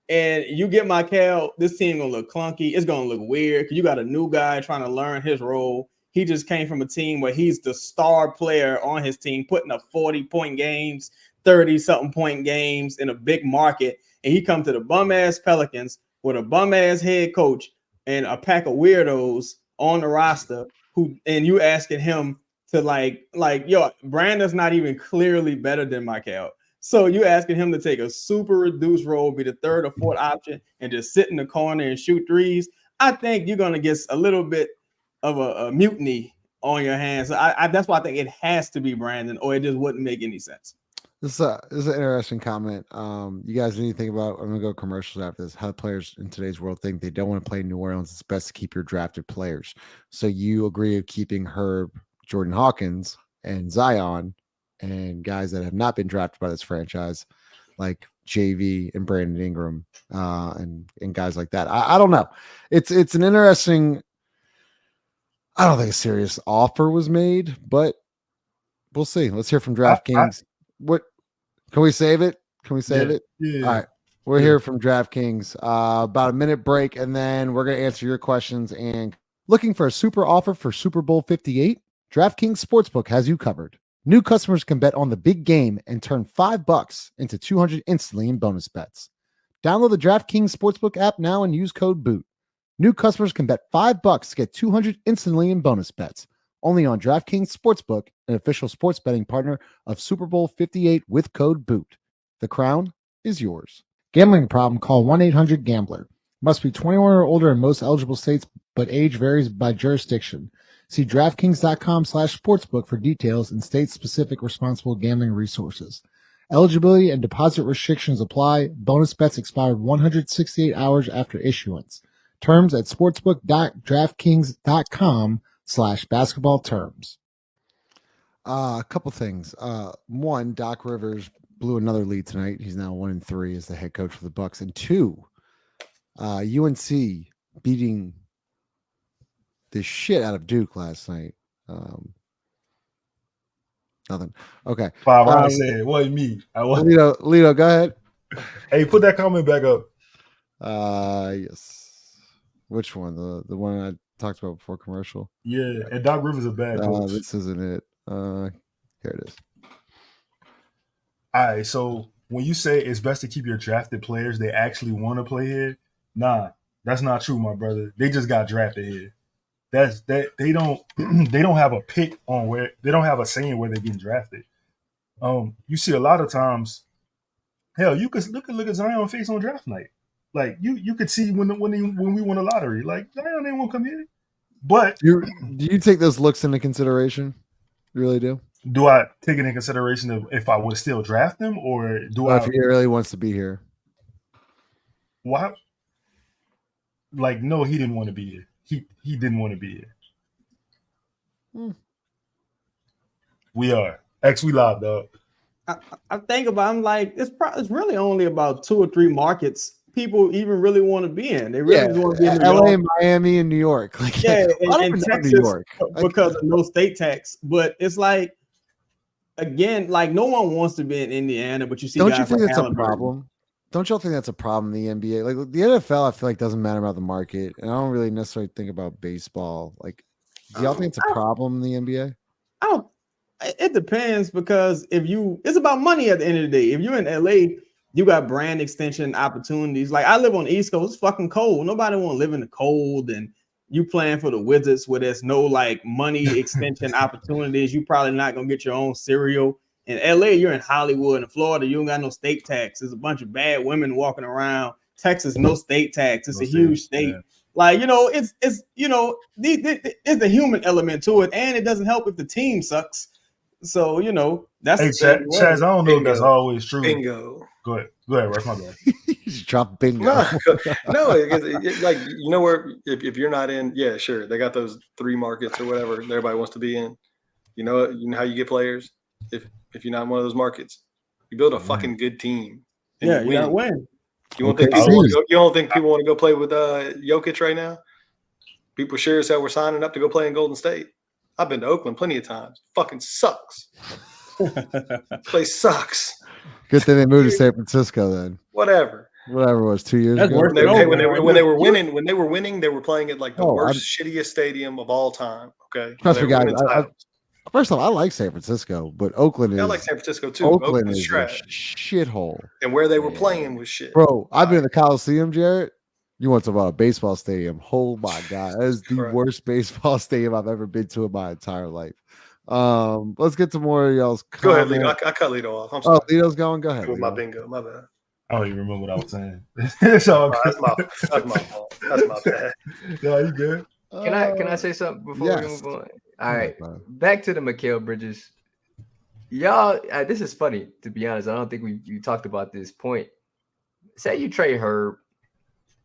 And you get Mikal, this team gonna look clunky. It's gonna look weird because you got a new guy trying to learn his role. He just came from a team where he's the star player on his team, putting up 40-point games, 30-something point games in a big market. And he come to the bum-ass Pelicans with a bum-ass head coach and a pack of weirdos on the roster. And you asking him to like, yo, Brandon's not even clearly better than Mikal. So you asking him to take a super reduced role, be the third or fourth option, and just sit in the corner and shoot threes. I think you're gonna get a little bit of a mutiny on your hands. That's why I think it has to be Brandon, or it just wouldn't make any sense. This is an interesting comment. You guys need to think about, I'm going to go commercials after this, how players in today's world think they don't want to play in New Orleans. It's best to keep your drafted players. So you agree with keeping Herb, Jordan Hawkins, and Zion, and guys that have not been drafted by this franchise, like JV and Brandon Ingram, and guys like that. I don't know. It's an interesting, I don't think a serious offer was made, but we'll see. Let's hear from DraftKings. What can we save it? Can we save it? Yeah. All right. We're here from DraftKings. About a minute break, and then we're going to answer your questions. And looking for a super offer for Super Bowl 58? DraftKings Sportsbook has you covered. New customers can bet on the big game and turn $5 into $200 instantly in bonus bets. Download the DraftKings Sportsbook app now and use code BOOT. New customers can bet $5 to get $200 instantly in bonus bets. Only on DraftKings Sportsbook, an official sports betting partner of Super Bowl 58 with code BOOT. The crown is yours. Gambling problem? Call 1-800-GAMBLER. Must be 21 or older in most eligible states, but age varies by jurisdiction. See DraftKings.com/sportsbook for details and state-specific responsible gambling resources. Eligibility and deposit restrictions apply. Bonus bets expired 168 hours after issuance. Terms at sportsbook.draftkings.com/basketball terms. A couple things. One, Doc Rivers blew another lead tonight. He's now 1-3 as the head coach for the Bucks. And two, UNC beating the shit out of Duke last night. Nothing. Okay. I said it wasn't me. Lito, go ahead. Hey, put that comment back up. Yes. Which one? The one I talked about before commercial? Yeah, and Doc Rivers a bad coach. This isn't it. Here it is. All right, so when you say it's best to keep your drafted players, they actually want to play here. Nah, that's not true, my brother. They just got drafted here. That's that they don't they don't have a pick on where they don't have a saying where they're getting drafted. You see a lot of times, hell, you could look at Zion face on draft night. Like you could see when we won a lottery, like Zion they won't come here. But do you take those looks into consideration? You really do? Do I take it in consideration of if I would still draft them, or do if he really wants to be here? Why? Like, no, he didn't want to be here. He didn't want to be here. We are we live, dog. I think about. I'm like, it's really only about 2 or 3 markets people even really want to be in. They really want to be in LA, Miami, and New York. Like, and Texas New York because of no state tax. But it's like, again, like no one wants to be in Indiana, but you see, don't you think that's a problem? Don't y'all think that's a problem in the NBA? Like the NFL, I feel like doesn't matter about the market, and I don't really necessarily think about baseball. Like, do y'all think it's a problem in the NBA? I don't. It depends because it's about money at the end of the day. If you're in LA, you got brand extension opportunities. Like I live on the East Coast, it's fucking cold. Nobody want to live in the cold, and you playing for the Wizards where there's no like money extension opportunities. You probably not gonna get your own cereal. In LA, you're in Hollywood. In Florida, you don't got no state tax. There's a bunch of bad women walking around. Texas, no state tax. It's a huge state. Yeah. Like, it's it's the human element to it, and it doesn't help if the team sucks. So, that's Chaz, I don't know if that's always true. Bingo. Go ahead, Russ, my bad. Just drop bingo. No, like, where if you're not in, yeah, sure. They got those 3 markets or whatever everybody wants to be in. You know how you get players? If you're not in one of those markets, you build a fucking good team. Yeah, you gotta win. You don't think people want to go play with Jokic right now? People sure as hell were signing up to go play in Golden State. I've been to Oakland plenty of times. Fucking sucks. Place sucks. Good thing they moved to San Francisco then. Whatever it was 2 years ago. When they were winning, they were playing at like the worst, shittiest stadium of all time. Okay. Trust me, guys. First of all, I like San Francisco, but Oakland is. I like San Francisco too. Oakland is trash. Shithole. And where they were playing was shit. Bro, I've been in the Coliseum, Jarrett. You want to talk about a baseball stadium? Oh my god, that is the worst baseball stadium I've ever been to in my entire life. Let's get to more of y'all's. Go ahead, Lito. I cut Lito off. I'm sorry. Lito's going. Go ahead. With my bingo. My bad. I don't even remember what I was saying. That's my fault. That's my bad. No, you good? Can I say something before we move on? All right, back to the Mikal Bridges. Y'all, this is funny, to be honest. I don't think we talked about this point. Say you trade Herb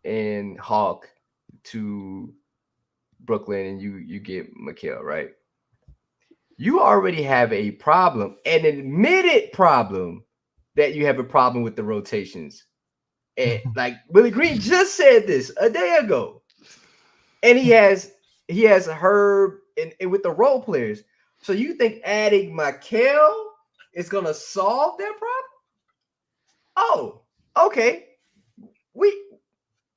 and Hawk to Brooklyn and you get Mikal, right? You already have a problem, an admitted problem, that you have a problem with the rotations. And like Willie Green just said this a day ago. And he has Herb and with the role players. So you think adding Mikal is gonna solve their problem? Oh, okay.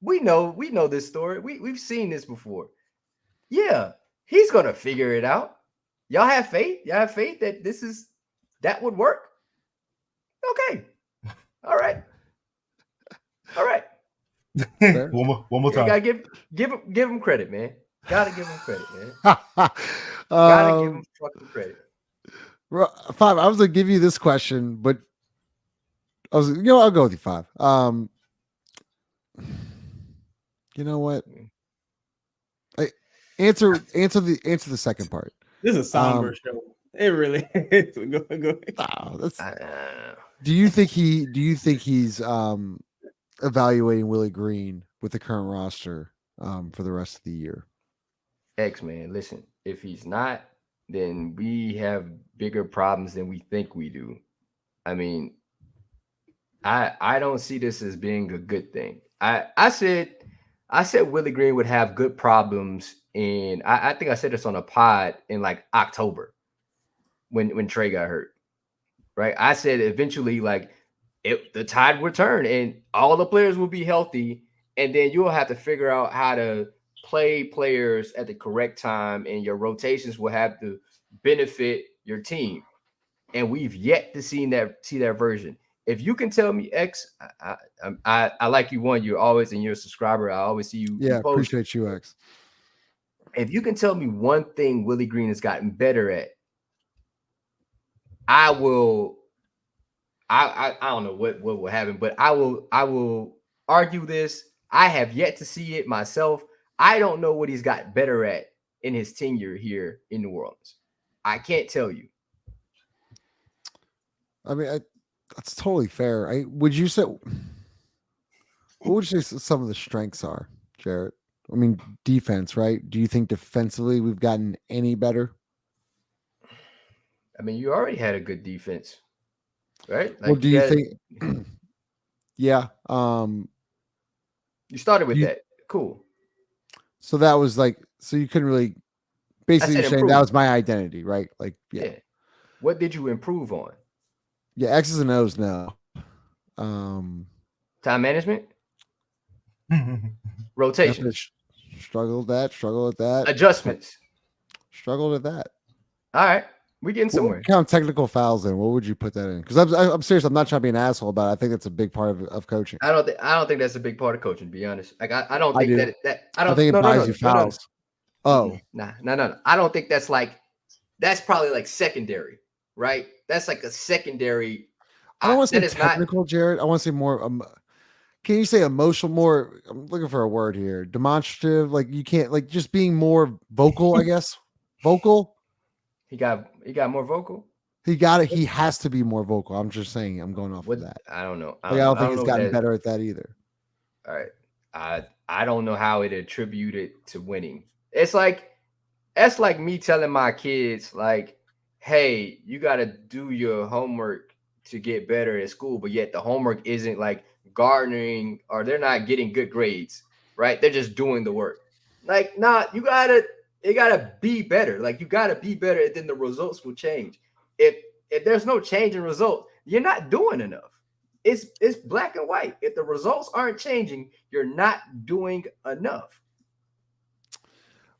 We know this story. We've seen this before. Yeah, he's gonna figure it out. Y'all have faith. Y'all have faith that that would work. Okay. All right. One more time. You gotta give him credit, man. Gotta give him credit, man. Gotta give him fucking credit. 5. I was gonna give you this question, but I'll go with you, 5. You know what? Answer the second part. This is a somber show. It really is. Go Do you think he's evaluating Willie Green with the current roster for the rest of the year? Man, listen, if he's not, then we have bigger problems than we think we do. I mean, I don't see this as being a good thing. I said Willie Green would have good problems in, I think I said this on a pod in like October when Trey got hurt, right? I said eventually like the tide would turn and all the players will be healthy, and then you'll have to figure out how to play players at the correct time, and your rotations will have to benefit your team. and we've yet to see that version. If you can tell me X, I like you. One, you're always and you're a subscriber. I always see you. Yeah, you post. Appreciate you, X. If you can tell me one thing Willie Green has gotten better at, I will. I don't know what will happen, but I will argue this. I have yet to see it myself. I don't know what he's got better at in his tenure here in New Orleans. I can't tell you. I mean, that's totally fair. Would you say? What would you say some of the strengths are, Jarrett? I mean, defense, right? Do you think defensively we've gotten any better? I mean, you already had a good defense, right? Like, well, do you think? Yeah. You started with that. Cool. So that was like, so you couldn't really, basically you're saying that was my identity, right? Like, yeah. What did you improve on? Yeah, X's and O's now. Time management? Rotation. Struggled with that. Adjustments. Struggled with that. All right. We're getting somewhere. Count technical fouls in. What would you put that in? Because I'm serious. I'm not trying to be an asshole about it. I think that's a big part of coaching. I don't think that's a big part of coaching, to be honest. Like I don't think I think it buys you fouls. Oh. No. I don't think that's probably like secondary, right? That's like a secondary. I don't want to say technical, Jared. I want to say more. Can you say emotional? More. I'm looking for a word here. Demonstrative. Like you can't like just being more vocal. I guess vocal. He got more vocal. He got it. He has to be more vocal. I'm just saying. I'm going off of that. I don't know. I don't think he's gotten better at that either. All right. I don't know how it attributed to winning. That's like me telling my kids, like, hey, you got to do your homework to get better at school, but yet the homework isn't like garnering or they're not getting good grades, right? They're just doing the work. Like, nah, you gotta be better. Like, you gotta be better, and then the results will change. If there's no change in results, you're not doing enough. It's black and white. If the results aren't changing, you're not doing enough.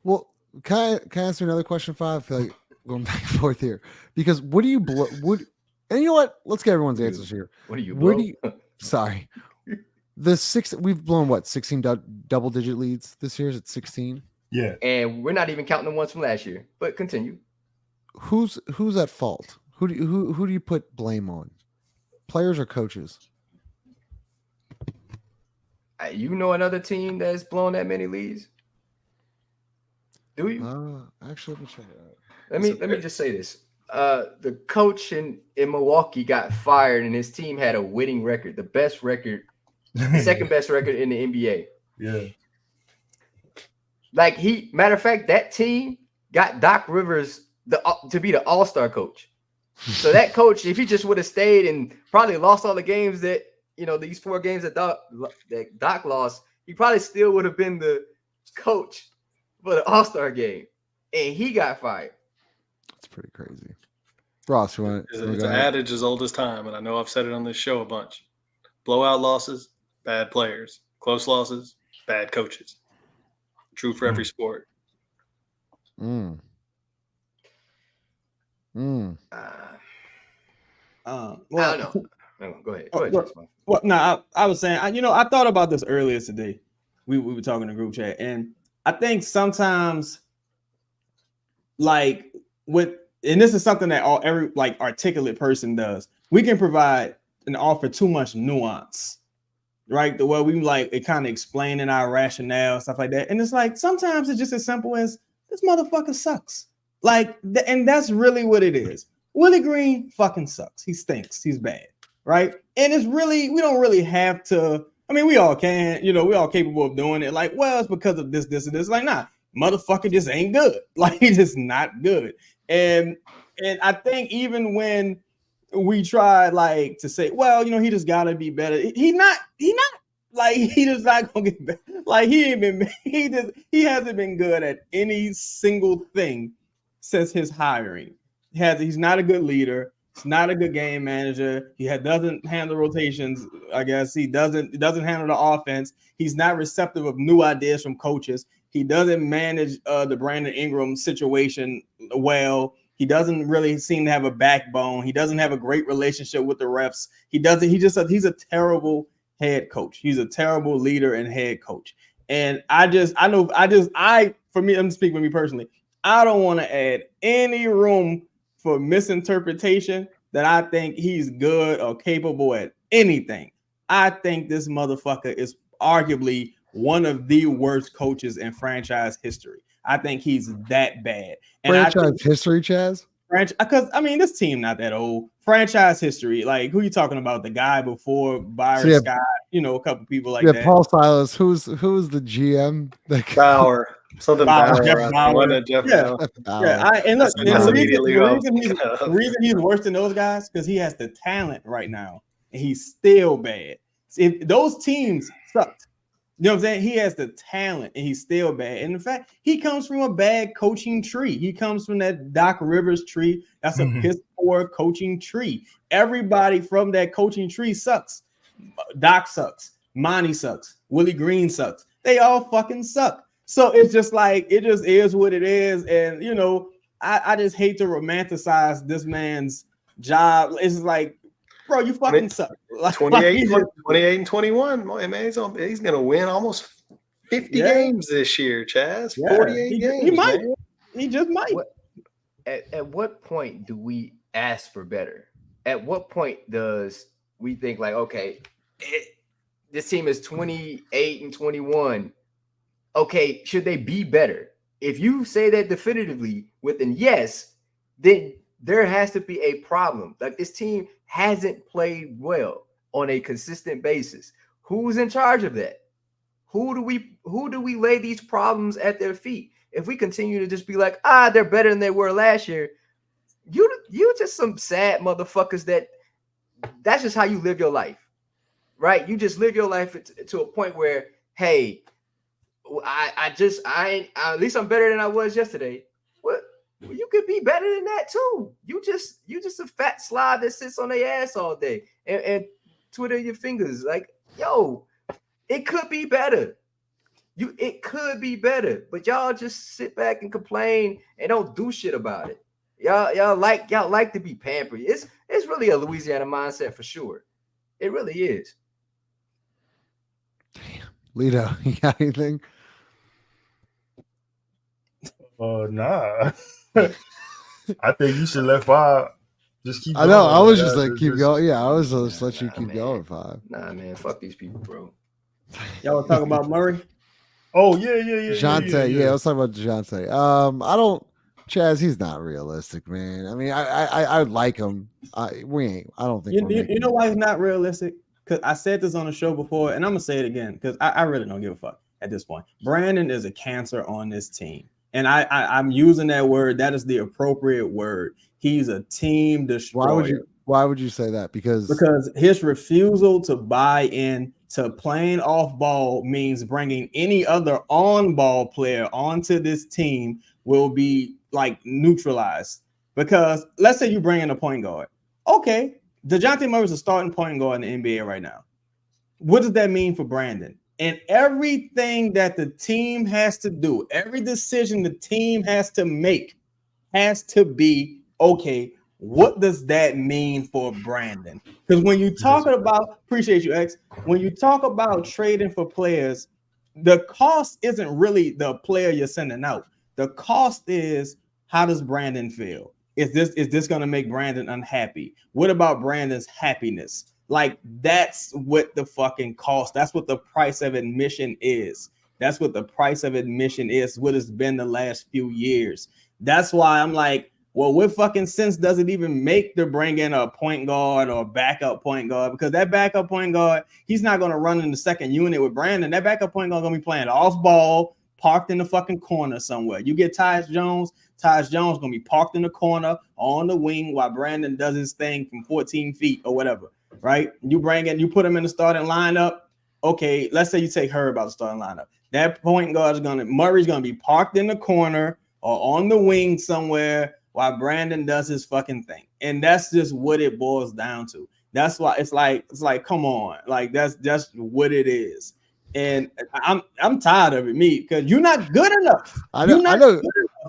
Well, can I ask you another question, Five? I feel like going back and forth here. Because what do you and you know what? Let's get everyone's answers here. What do you sorry. We've blown 16 double-digit leads this year? Is it 16? Yeah. And we're not even counting the ones from last year. But continue. Who's at fault? Who do you put blame on? Players or coaches? You know another team that's blown that many leads? Do you? Actually, let me check it out. Let me just say this. The coach in Milwaukee got fired, and his team had a winning record, the best record, second best record in the NBA. Yeah. Like matter of fact, that team got Doc Rivers to be the all-star coach. So that coach, if he just would have stayed and probably lost all the games that, these 4 games that Doc lost, he probably still would have been the coach for the all-star game. And he got fired. That's pretty crazy. Ross, you want it's an adage as old as time, and I know I've said it on this show a bunch. Blowout losses, bad players. Close losses, bad coaches. True for every sport. Well, I don't know. Go ahead. Well, no, I was saying, I thought about this earlier today. We were talking in the group chat, and I think sometimes, like and this is something that every articulate person does. We can provide and offer too much nuance, right? The way we it kind of explaining our rationale, stuff like that. And it's like sometimes it's just as simple as this motherfucker sucks. And that's really what it is. Willie Green fucking sucks. He stinks. He's bad, right? And it's really, we don't really have to. I mean, we all can, we all capable of doing it. Like, well, it's because of this, and this. Like, nah, motherfucker just ain't good. Like, he's just not good. And I think even when we try to say, well, he just gotta be better. He just not gonna get better. Like, he hasn't been good at any single thing since his hiring. He's not a good leader. He's not a good game manager. He doesn't handle rotations. I guess he doesn't handle the offense. He's not receptive of new ideas from coaches. He doesn't manage the Brandon Ingram situation well. He doesn't really seem to have a backbone. He doesn't have a great relationship with the refs. He's a terrible head coach. He's a terrible leader and head coach. And I'm speaking for me personally. I don't want to add any room for misinterpretation that I think he's good or capable at anything. I think this motherfucker is arguably one of the worst coaches in franchise history. I think he's that bad. And franchise history, Chaz? Because I mean, this team not that old. Franchise history, like who you talking about? The guy before Byron Scott, a couple people like that. Paul Silas. Who's the GM? Bauer. Something Bauer. Jeff Bauer. Jeff Bauer. The reason he's worse than those guys because he has the talent right now, and he's still bad. If those teams sucked. You know what I'm saying? He has the talent and he's still bad. And in fact, he comes from a bad coaching tree. He comes from that Doc Rivers tree. That's a piss poor coaching tree. Everybody from that coaching tree sucks. Doc sucks. Monty sucks. Willie Green sucks. They all fucking suck. So it's just like, it just is what it is. And, I just hate to romanticize this man's job. It's like, bro, you fucking suck. 28 and 21. Man, he's going to win almost 50 games this year, Chaz. 48 games. He might. Man. He just might. At what point do we ask for better? At what point does we think like, okay, this team is 28 and 21. Okay, should they be better? If you say that definitively with an yes, then there has to be a problem. Like this team hasn't played well on a consistent basis. Who's in charge of that? Who do we lay these problems at their feet? If we continue to just be like, they're better than they were last year, you just some sad motherfuckers that's just how you live your life, right? You just live your life to a point where, hey, at least I'm better than I was yesterday. What? Well, you could be better than that too. You just a fat slob that sits on their ass all day and twiddle your fingers. Like, yo, it could be better. It could be better, but y'all just sit back and complain and don't do shit about it. Y'all like to be pampered. It's really a Louisiana mindset for sure. It really is. Damn, Lito, you got anything? Nah. I think you should let 5 just keep going. I know. I was just like, keep going. Yeah, I was just let you keep going, 5. Nah, man. Fuck these people, bro. Y'all want to talk about Murray? Oh, yeah. Dejounte. Yeah, let's talk about Dejounte. Chaz, he's not realistic, man. I mean, I like him. I don't think you know why he's not realistic? Because I said this on the show before, and I'm gonna say it again because I really don't give a fuck at this point. Brandon is a cancer on this team. And I'm using that word. That is the appropriate word. He's a team destroyer. Why would you say that? Because his refusal to buy in to playing off ball means bringing any other on ball player onto this team will be like neutralized. Because let's say you bring in a point guard. Okay, Dejounte Murray is a starting point guard in the NBA right now. What does that mean for Brandon? And everything that the team has to do, every decision the team has to make has to be, okay, what does that mean for Brandon? Because when you talk about, appreciate you, X, when you talk about trading for players, the cost isn't really the player you're sending out. The cost is, how does Brandon feel? Is this going to make Brandon unhappy? What about Brandon's happiness? Like, that's what the fucking cost. That's what the price of admission is. That's what the price of admission is, what it's been the last few years. That's why I'm like, well, what fucking sense does it even make to bring in a point guard or a backup point guard? Because that backup point guard, he's not going to run in the second unit with Brandon. That backup point guard going to be playing off ball, parked in the fucking corner somewhere. You get Tyus Jones going to be parked in the corner on the wing while Brandon does his thing from 14 feet or whatever. Right? You put him in the starting lineup. Okay, let's say you take Herb out of the starting lineup. That point guard Murray's gonna be parked in the corner or on the wing somewhere while Brandon does his fucking thing. And that's just what it boils down to. That's why it's like, come on, like that's just what it is. And I'm tired of it, because you're not good enough. I know.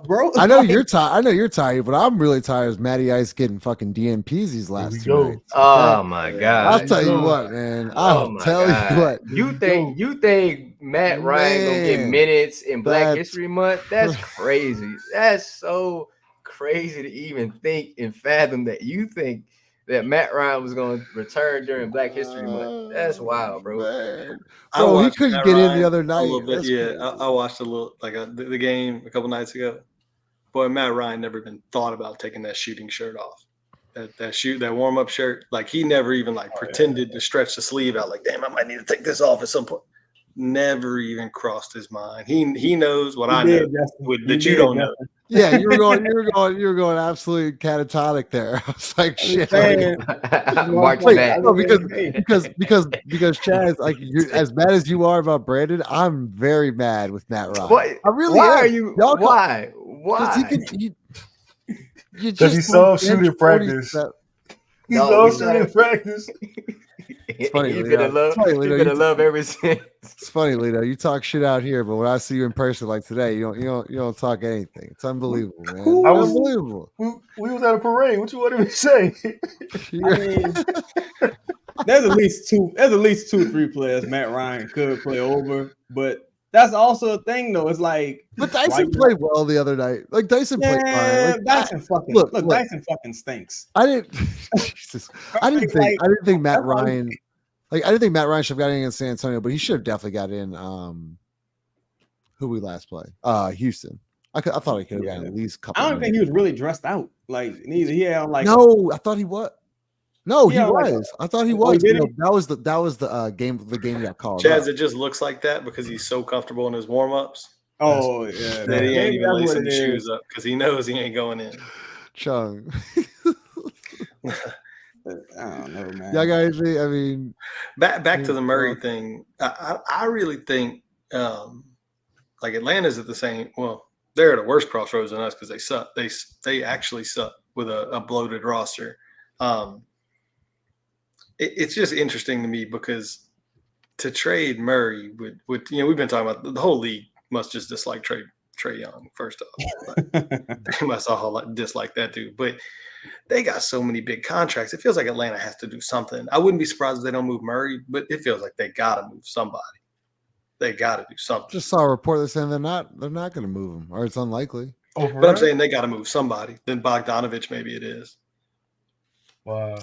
bro. I know you're tired. I know you're tired, but I'm really tired of Matty Ice getting fucking DMPs these last 2 nights. Oh my god! I'll tell you what, man. I'll tell you what. You think Matt Ryan gonna get minutes in Black History Month? That's crazy. That's so crazy to even think and fathom that you think that Matt Ryan was going to return during Black History Month. That's wild, bro. Man. Bro, he couldn't get in the other night. A little bit, yeah. I watched a little, like the game a couple nights ago. Boy, Matt Ryan never even thought about taking that shooting shirt off. That warm up shirt. Like he never even pretended to stretch the sleeve out. Like, damn, I might need to take this off at some point. Never even crossed his mind. He knows what I know that you don't know. Yeah, you were going absolutely catatonic there. I was like, shit. March because Chaz, like, you're as mad as you are about Brandon, I'm very mad with Matt Ryan. What? I really why am. are you? Why? Because he saw shooting practice. He saw shooting practice. It's funny, You've been in love ever since. It's funny, Lito. You talk shit out here, but when I see you in person like today, you don't talk anything. It's unbelievable, man. Unbelievable. We was at a parade. What you want me to say? I mean, there's at least two or three players Matt Ryan could play over, but that's also a thing, though. It's like, but Dyson played well the other night. Like Dyson played fine. Like, Dyson fucking look. Dyson fucking stinks. I didn't think Matt Ryan. Like, I didn't think Matt Ryan should have got in against San Antonio, but he should have definitely got in. Who we last play? Houston. I thought he could have gotten at least a couple. I don't think he was really dressed out. Like neither. Yeah, like no, I thought he was. No, he was. I thought he was. That was the game. The game got called. Chaz, it just looks like that because he's so comfortable in his warm ups. Oh yeah, that he ain't even lacing the shoes up because he knows he ain't going in. Chung. I don't know, man. Yeah, guys. I mean, back to the Murray thing. I really think like Atlanta's at the same. Well, they're at a worse crossroads than us because they suck. They actually suck with a bloated roster. It's just interesting to me because to trade Murray would we've been talking about the whole league must just dislike Trae Young first off. They must all dislike that dude, but they got so many big contracts. It feels like Atlanta has to do something. I wouldn't be surprised if they don't move Murray, but it feels like they got to move somebody. They got to do something. Just saw a report that saying they're not going to move him, or it's unlikely. But I'm saying they got to move somebody. Then Bogdanovich, maybe it is. Wow.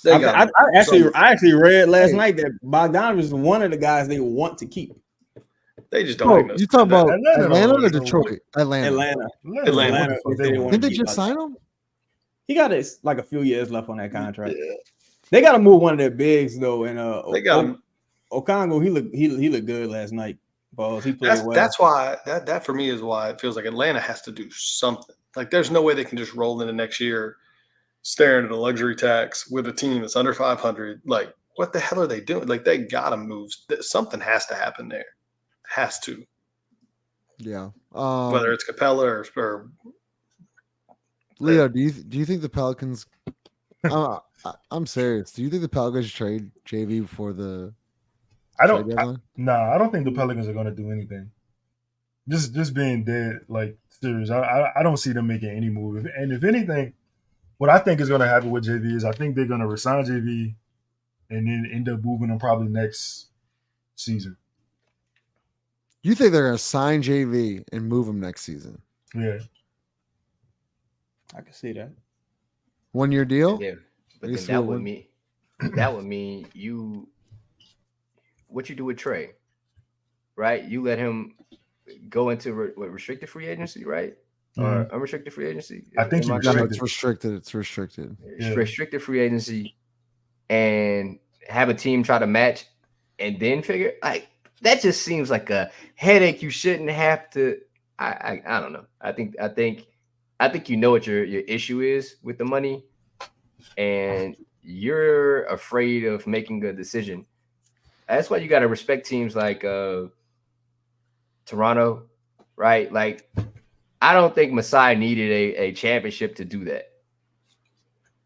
I actually read last night that Bogdanovich is one of the guys they want to keep. They just don't. You talking about Atlanta or Detroit? Atlanta. Didn't they just sign him? He got like a few years left on that contract. Yeah. They got to move one of their bigs though, and they got him. Okongo. He looked good last night. Balls. He played well. That's why that for me is why it feels like Atlanta has to do something. Like there's no way they can just roll into next year staring at a luxury tax with a team that's under 500. Like what the hell are they doing? Like they got to move. Something has to happen there. Has to. Yeah. Whether it's Capella or Leo, do you think the Pelicans? I'm serious. Do you think the Pelicans should trade JV before the? I don't think the Pelicans are going to do anything. Just being dead, like serious. I don't see them making any move. And if anything, what I think is going to happen with JV is I think they're going to resign JV, and then end up moving him probably next season. You think they're going to sign JV and move him next season? Yeah. I can see that. 1 year deal? Yeah. But then that would mean what you do with Trae, right? You let him go into restricted free agency, right? Or unrestricted free agency? I think it's restricted. It's restricted. Yeah. Restricted free agency and have a team try to match and then figure that just seems like a headache you shouldn't have to. I don't know. I think you know what your issue is with the money, and you're afraid of making a decision. That's why you got to respect teams like Toronto, right? Like, I don't think Masai needed a championship to do that.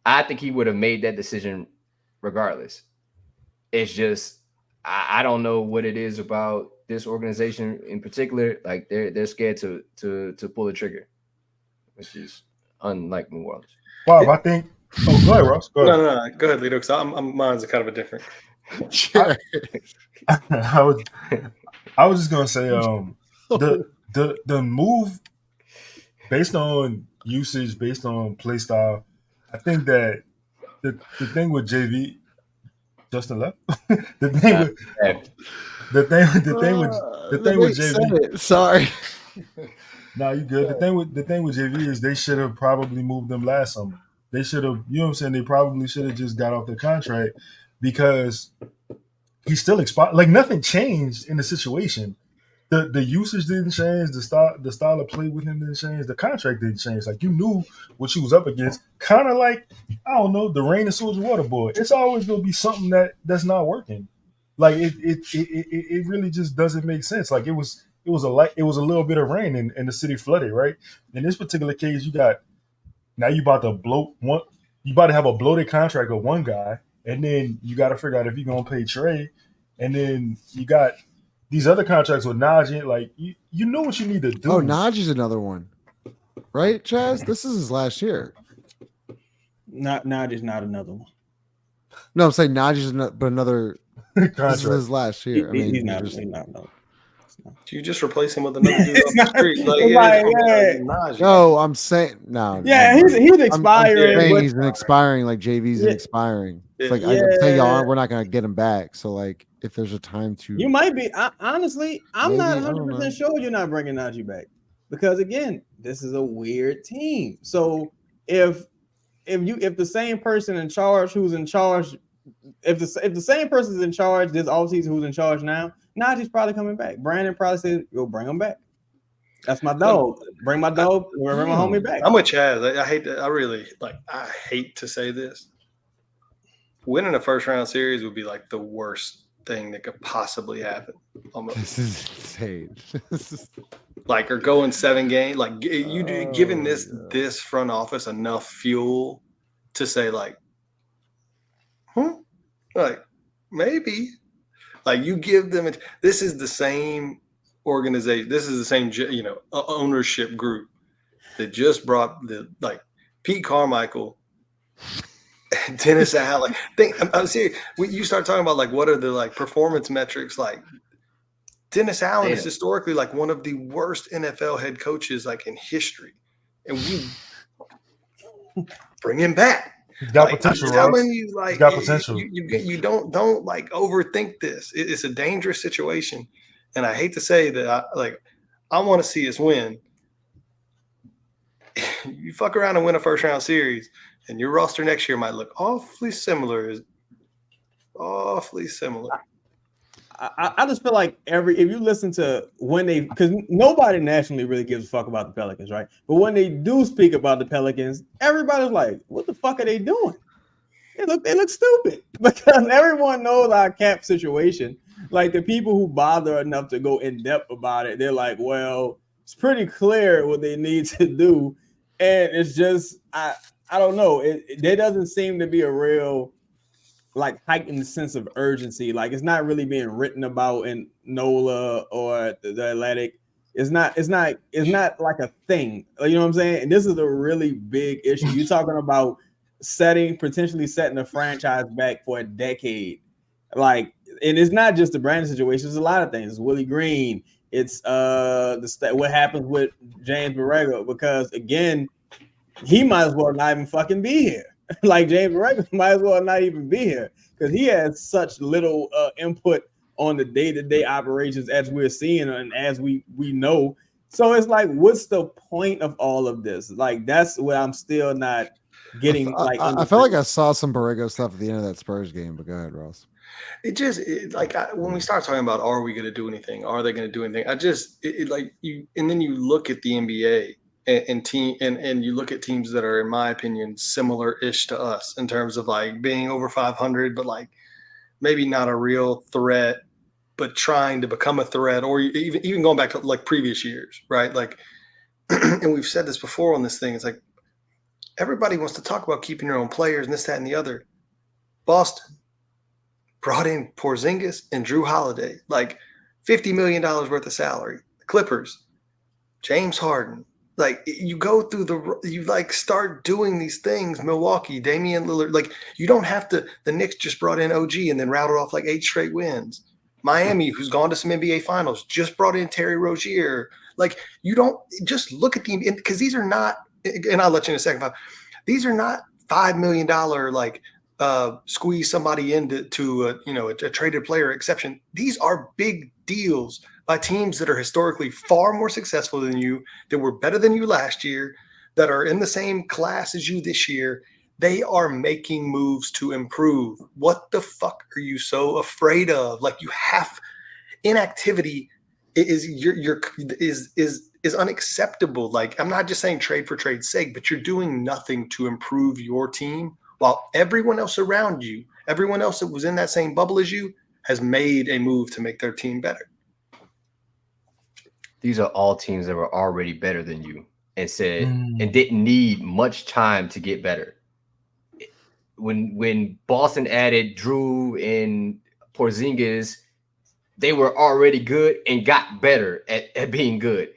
I think he would have made that decision regardless. It's just I don't know what it is about this organization in particular. Like they're scared to pull the trigger. which is unlike New Orleans. Bob, I think. Oh, go ahead, Ross. Go ahead. No. Go ahead, Lito. Because mine's kind of a different. Sure. I was just gonna say, the move based on usage, based on play style. I think that the thing with JV, Justin left. the thing with JV. Sorry. No, you good. The thing with JV is they should have probably moved them last summer. They should have, you know what I'm saying? They probably should have just got off the contract because he's still expired. Like nothing changed in the situation. The usage didn't change. The style of play with him didn't change. The contract didn't change. Like you knew what you was up against. Kind of like, I don't know, the rain and Soldier Water boy. It's always gonna be something that's not working. Like it really just doesn't make sense. Like it was a little bit of rain and the city flooded, right? In this particular case, you about to have a bloated contract with one guy, and then you got to figure out if you're gonna pay Trey, and then you got these other contracts with Najee. Like you know what you need to do. Oh, Najee's another one, right, Chaz? This is his last year. Najee's not another one. No, I'm saying Najee's another. This is his last year. He's not. Do you just replace him with another dude off the street? No, I'm saying no. Yeah, he's expiring. I'm saying he's an expiring, like JV's an expiring. It's like I'm telling y'all, we're not gonna get him back. So like, if there's a time to, you might be. Honestly, I'm maybe, not 100% sure you're not bringing Najee back because again, this is a weird team. So if the same person in charge who's in charge, if the same person's in charge this offseason who's in charge now. Najee's probably coming back. Brandon probably said, "Go bring him back." That's my dog. Bring my dog. Bring my homie back. I'm with Chaz. I hate to say this. Winning a first round series would be like the worst thing that could possibly happen. Almost. This is insane. Like, or going 7 games. Like, giving this front office enough fuel to say like, like maybe. Like you give them this is the same organization. This is the same, ownership group that just brought Pete Carmichael, Dennis Allen. I'm serious. You start talking about like what are the like performance metrics? Like Dennis Allen is historically like one of the worst NFL head coaches like in history, and we bring him back. He's got potential. I'm telling you, like, he's got potential. You don't like overthink this. It's a dangerous situation, and I hate to say that. I want to see us win. You fuck around and win a first round series, and your roster next year might look awfully similar. I just feel like if you listen to because nobody nationally really gives a fuck about the Pelicans, right? But when they do speak about the Pelicans, everybody's like, what the fuck are they doing? They look stupid because everyone knows our cap situation. Like the people who bother enough to go in depth about it, they're like, well, it's pretty clear what they need to do. And it's just, I don't know. There doesn't seem to be a real like heightened sense of urgency. Like it's not really being written about in NOLA or the Athletic. It's not like a thing. You know what I'm saying? And this is a really big issue. You're talking about potentially setting a franchise back for a decade. Like, and it's not just the Brandon situation. It's a lot of things. It's Willie Green. It's what happens with James Borrego, because again, he might as well not even fucking be here. Like James Borrego might as well not even be here because he has such little input on the day-to-day operations as we're seeing and as we know. So it's like, what's the point of all of this? Like, that's what I'm still not getting. I felt like I saw some Borrego stuff at the end of that Spurs game, but go ahead, Ross. When we start talking about, are we going to do anything? Are they going to do anything? And then you look at the NBA and you look at teams that are, in my opinion, similar-ish to us in terms of like being over 500, but like maybe not a real threat, but trying to become a threat, or even going back to like previous years, right? Like, and we've said this before on this thing. It's like everybody wants to talk about keeping your own players and this, that, and the other. Boston brought in Porzingis and Drew Holiday, like $50 million worth of salary. The Clippers, James Harden, Like you go through you like start doing these things. Milwaukee, Damian Lillard. Like you don't have to. The Knicks just brought in OG and then routed off like 8 straight wins. Miami, who's gone to some NBA finals, just brought in Terry Rozier. Like you don't just look at because these are not. And I'll let you in a second. These are not $5 million like squeeze somebody into a traded player exception. These are big deals by teams that are historically far more successful than you, that were better than you last year, that are in the same class as you this year. They are making moves to improve. What the fuck are you so afraid of? Like you have inactivity is unacceptable. Like I'm not just saying trade for trade's sake, but you're doing nothing to improve your team while everyone else around you, everyone else that was in that same bubble as you, has made a move to make their team better. These are all teams that were already better than you and didn't need much time to get better. When Boston added Drew and Porzingis, they were already good and got better at being good.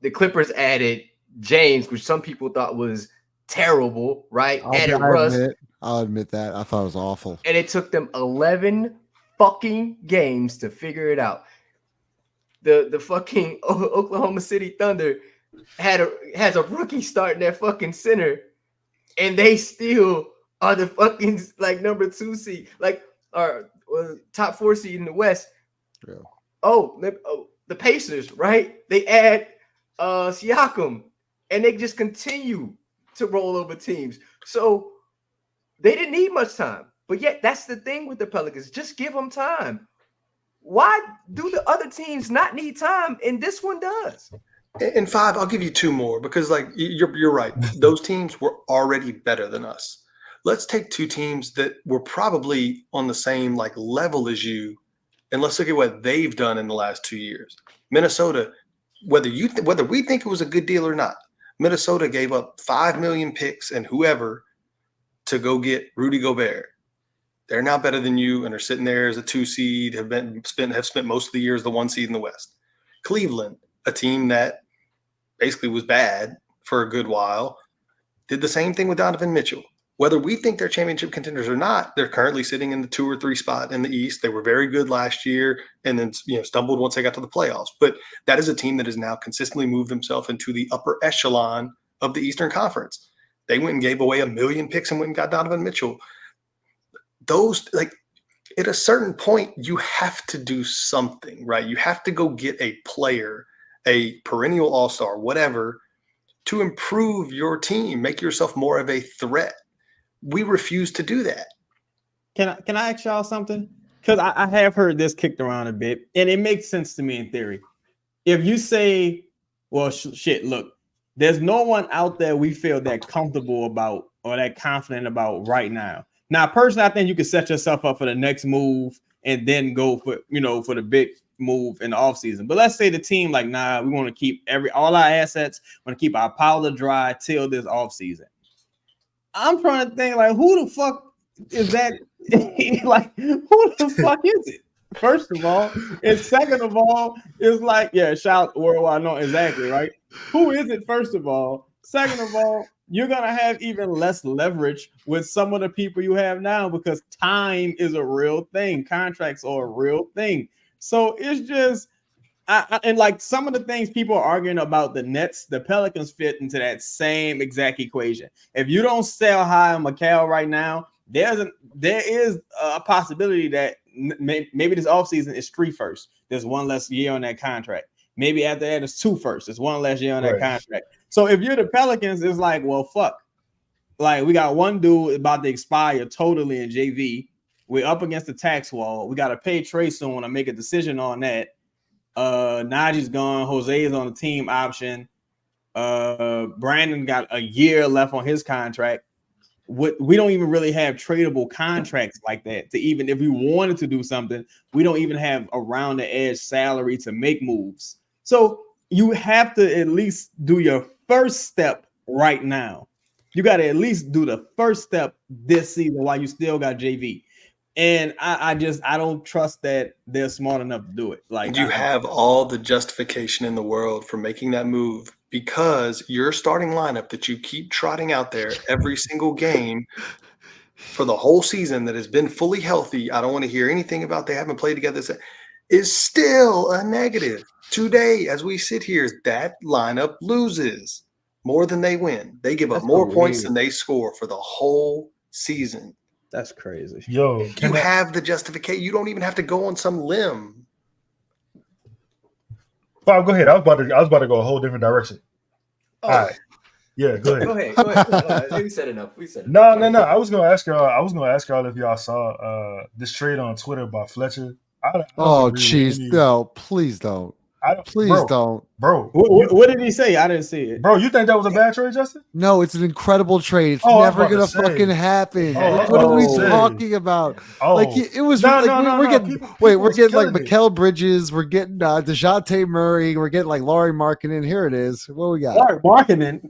The Clippers added James, which some people thought was terrible, right? I'll admit that. I thought it was awful. And it took them 11 fucking games to figure it out. The fucking Oklahoma City Thunder has a rookie starting at fucking center, and they still are the fucking like number 2 seed, like or top 4 seed in the West. Yeah. The Pacers, right? They add Siakam, and they just continue to roll over teams. So they didn't need much time, but yet that's the thing with the Pelicans. Just give them time. Why do the other teams not need time and this one does? And 5, I'll give you 2 more because like you're right. Those teams were already better than us. Let's take 2 teams that were probably on the same like level as you, and let's look at what they've done in the last 2 years. Minnesota, whether we think it was a good deal or not, Minnesota gave up 5 million picks and whoever to go get Rudy Gobert. They're now better than you and are sitting there as a 2 seed, have spent most of the year as the 1 seed in the West. Cleveland, a team that basically was bad for a good while, did the same thing with Donovan Mitchell. Whether we think they're championship contenders or not, they're currently sitting in the 2 or 3 spot in the East. They were very good last year and then stumbled once they got to the playoffs. But that is a team that has now consistently moved themselves into the upper echelon of the Eastern Conference. They went and gave away 1 million picks and went and got Donovan Mitchell. Those, like, at a certain point, you have to do something, right? You have to go get a player, a perennial all-star, whatever, to improve your team, make yourself more of a threat. We refuse to do that. Can I ask y'all something? Because I have heard this kicked around a bit, and it makes sense to me in theory. If you say, well, shit, look, there's no one out there we feel that comfortable about or that confident about right now. Now, personally, I think you can set yourself up for the next move and then go for the big move in the offseason. But let's say the team like, nah, we want to keep all our assets, want to keep our powder dry till this offseason. I'm trying to think, like, who the fuck is that? Like, who the fuck is it? First of all, and second of all, it's like, yeah, shout worldwide, no, exactly, right? Who is it, first of all? Second of all, you're going to have even less leverage with some of the people you have now because time is a real thing. Contracts are a real thing. So it's just, and like some of the things people are arguing about the Nets, the Pelicans fit into that same exact equation. If you don't sell high on Mikal right now, there is a possibility that maybe this offseason is 3 firsts. There's 1 less year on that contract. Maybe after that, it's 2 firsts. There's 1 less year on that contract. So if you're the Pelicans, it's like, well, fuck. Like, we got one dude about to expire totally in JV. We're up against the tax wall. We got to pay Trey soon and make a decision on that. Najee's gone. Jose is on the team option. Brandon got a year left on his contract. We don't even really have tradable contracts like that to even if we wanted to do something, we don't even have around the edge salary to make moves. So you have to at least do your first step right now. You got to at least do the first step this season while you still got JV. And I don't trust that they're smart enough to do it. Like you have all the justification in the world for making that move because your starting lineup that you keep trotting out there every single game for the whole season that has been fully healthy, I don't want to hear anything about they haven't played together, is still a negative. Today, as we sit here, that lineup loses more than they win. They give up more points than they score for the whole season. That's crazy. Yo, you have the justification. You don't even have to go on some limb. Bob, go ahead. I was about to go a whole different direction. Oh. All right. Yeah, go ahead. Go ahead. We said enough. No. I was gonna ask y'all if y'all saw this trade on Twitter by Fletcher. Oh, jeez, no, please don't. Don't. Bro. What did he say? I didn't see it. Bro, you think that was a bad trade, Justin? No, it's an incredible trade. It's never going to fucking happen. What are we talking about? Like, it was we're getting like Mikal Bridges. We're getting Dejounte Murray. We're getting like Lauri Markkanen. Here it is. What we got? Lauri Markkanen.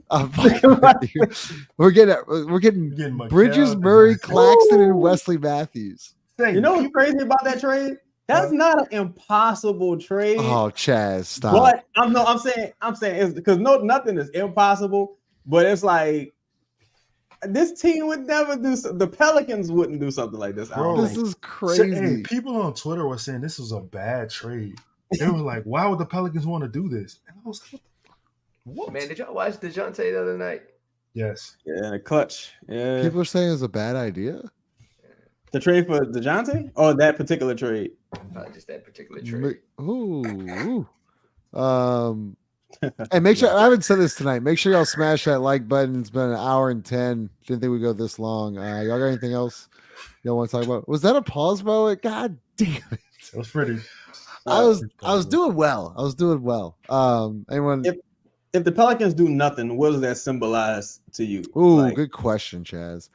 We're getting Bridges, Murray, Claxton, and Wesley Matthews. You know what's crazy about that trade? That's not an impossible trade. Oh, Chaz, stop. But I'm saying it's because nothing is impossible. But it's like this team would never do. The Pelicans wouldn't do something like this. Bro, this is crazy. Hey, people on Twitter were saying this was a bad trade. They were like, "Why would the Pelicans want to do this?" And I was like, "What?" Man, did y'all watch Dejounte the other night? Yes. Yeah, the clutch. Yeah. People are saying it's a bad idea. The trade for Dejounte or that particular trade? Just that particular trade. Ooh. Hey, make sure I haven't said this tonight. Make sure y'all smash that like button. It's been an hour and 10. Didn't think we'd go this long. Y'all got anything else y'all want to talk about? Was that a pause, bro? God damn it. It was pretty. I was doing well. Anyone? If the Pelicans do nothing, what does that symbolize to you? Ooh, good question, Chaz.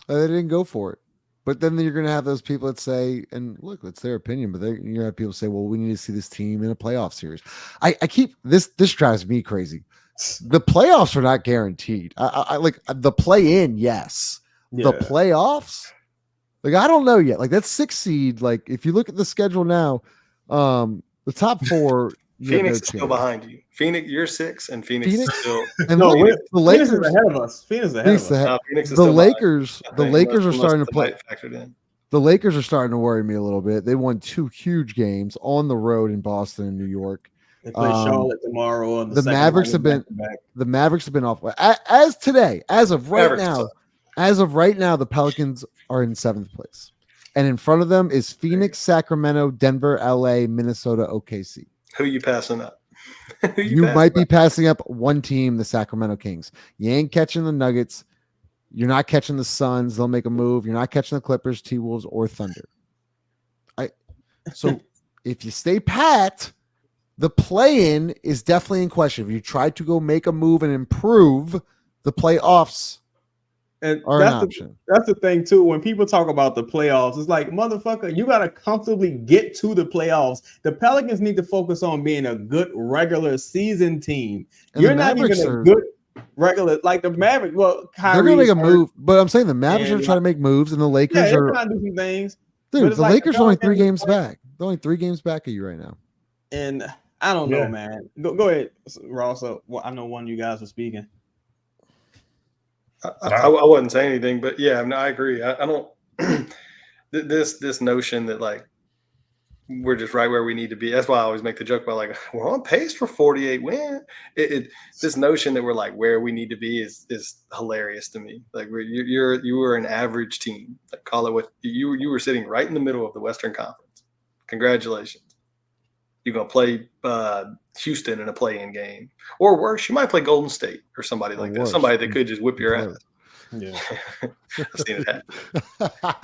They didn't go for it. But then you're going to have those people that say, and look, it's their opinion, but you're going to have people say, well, we need to see this team in a playoff series. I keep this drives me crazy. The playoffs are not guaranteed. I like the play in, yes. Yeah. The playoffs, like, I don't know yet. Like, that 6th seed, like, if you look at the schedule now, the top 4. Phoenix is still behind you. Phoenix, you're 6, and Phoenix is still. And the Lakers is ahead of us. Phoenix is ahead of us. Phoenix is the Lakers are starting to play. Factored in. The Lakers are starting to worry me a little bit. They won 2 huge games on the road in Boston and New York. They play Charlotte tomorrow. On the Mavericks have been off. As of right now, the Pelicans are in 7th place, and in front of them is Phoenix, Sacramento, Denver, LA, Minnesota, OKC. Who are you passing up? You might be passing up one team, the Sacramento Kings. You ain't catching the Nuggets. You're not catching the Suns. They'll make a move. You're not catching the Clippers, T-Wolves, or Thunder. So if you stay pat, the play-in is definitely in question. If you try to go make a move and improve, the playoffs are an option. That's the thing, too. When people talk about the playoffs, it's like, motherfucker, you got to comfortably get to the playoffs. The Pelicans need to focus on being a good regular season team. And you're not even a good regular, like the Mavericks. Well, they're going to make a move, but I'm saying the Mavericks are trying to make moves, and the Lakers are trying to do some things. Dude, the Lakers are only 3 games back. They're only 3 games back of you right now. And I don't know, man. Go ahead, Ross. I know one of you guys were speaking. I wouldn't say anything, but yeah, I agree. I don't this notion that like we're just right where we need to be. That's why I always make the joke about like we're on pace for 48 wins. This notion that we're like where we need to be is hilarious to me. Like you were an average team. Like, call it what you were sitting right in the middle of the Western Conference. Congratulations. You're gonna play Houston in a play-in game, or worse, you might play Golden State or somebody like that. Somebody that could just whip your ass. Yeah, I've seen it happen.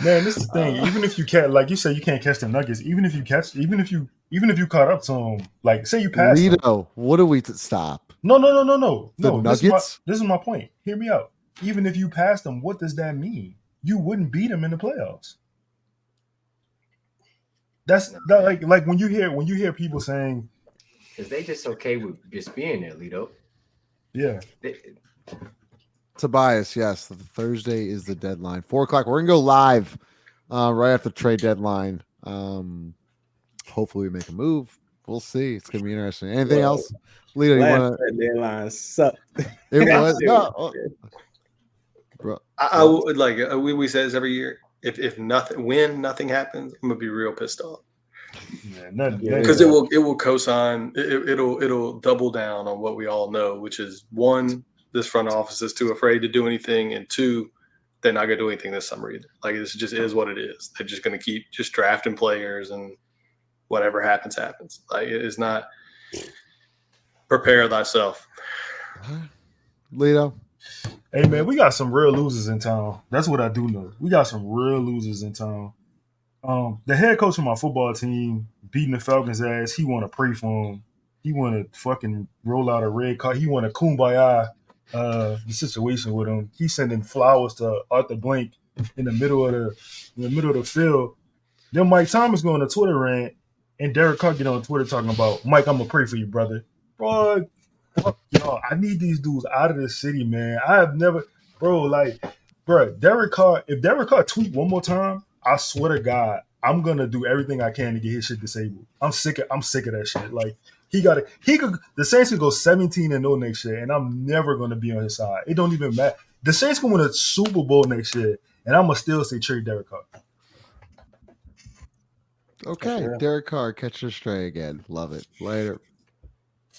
Man, this is the thing. Even if you can't, like you said, you can't catch the Nuggets. Even if you caught up to them, like say you passed. Lito, what do we stop? No. The Nuggets. This is my point. Hear me out. Even if you passed them, what does that mean? You wouldn't beat them in the playoffs. That's like when you hear people saying, because they just okay with just being there, Lito. Yeah. Tobias, yes. Thursday is the deadline. 4:00. We're gonna go live right after the trade deadline. Hopefully we make a move. We'll see. It's gonna be interesting. Anything else, Lito? You want to? Deadline sucked. It was no, bro. I would like we say this every year. If nothing happens, I'm gonna be real pissed off. Because it will co-sign. It'll double down on what we all know, which is one, this front office is too afraid to do anything, and two, they're not gonna do anything this summer either. Like this just is what it is. They're just gonna keep just drafting players, and whatever happens. Like it is not. Prepare thyself, Lito. Hey man, we got some real losers in town. That's what I do know. We got some real losers in town. The head coach of my football team beating the Falcons' ass. He want to pray for him. He want to fucking roll out a red card. He want to kumbaya the situation with him. He's sending flowers to Arthur Blank in the middle of the field. Then Mike Thomas go on a Twitter rant, and Derek Carr get on Twitter talking about Mike. I'm gonna pray for you, brother. Bro, yo, I need these dudes out of the city, man. I have never, Derek Carr. If Derek Carr tweet one more time, I swear to God, I'm gonna do everything I can to get his shit disabled. I'm sick of that shit. Like the Saints could go 17-0 next year, and I'm never gonna be on his side. It don't even matter. The Saints can win a Super Bowl next year, and I'm gonna still say trade Derek Carr. Okay, Derek Carr catch a stray again. Love it. Later.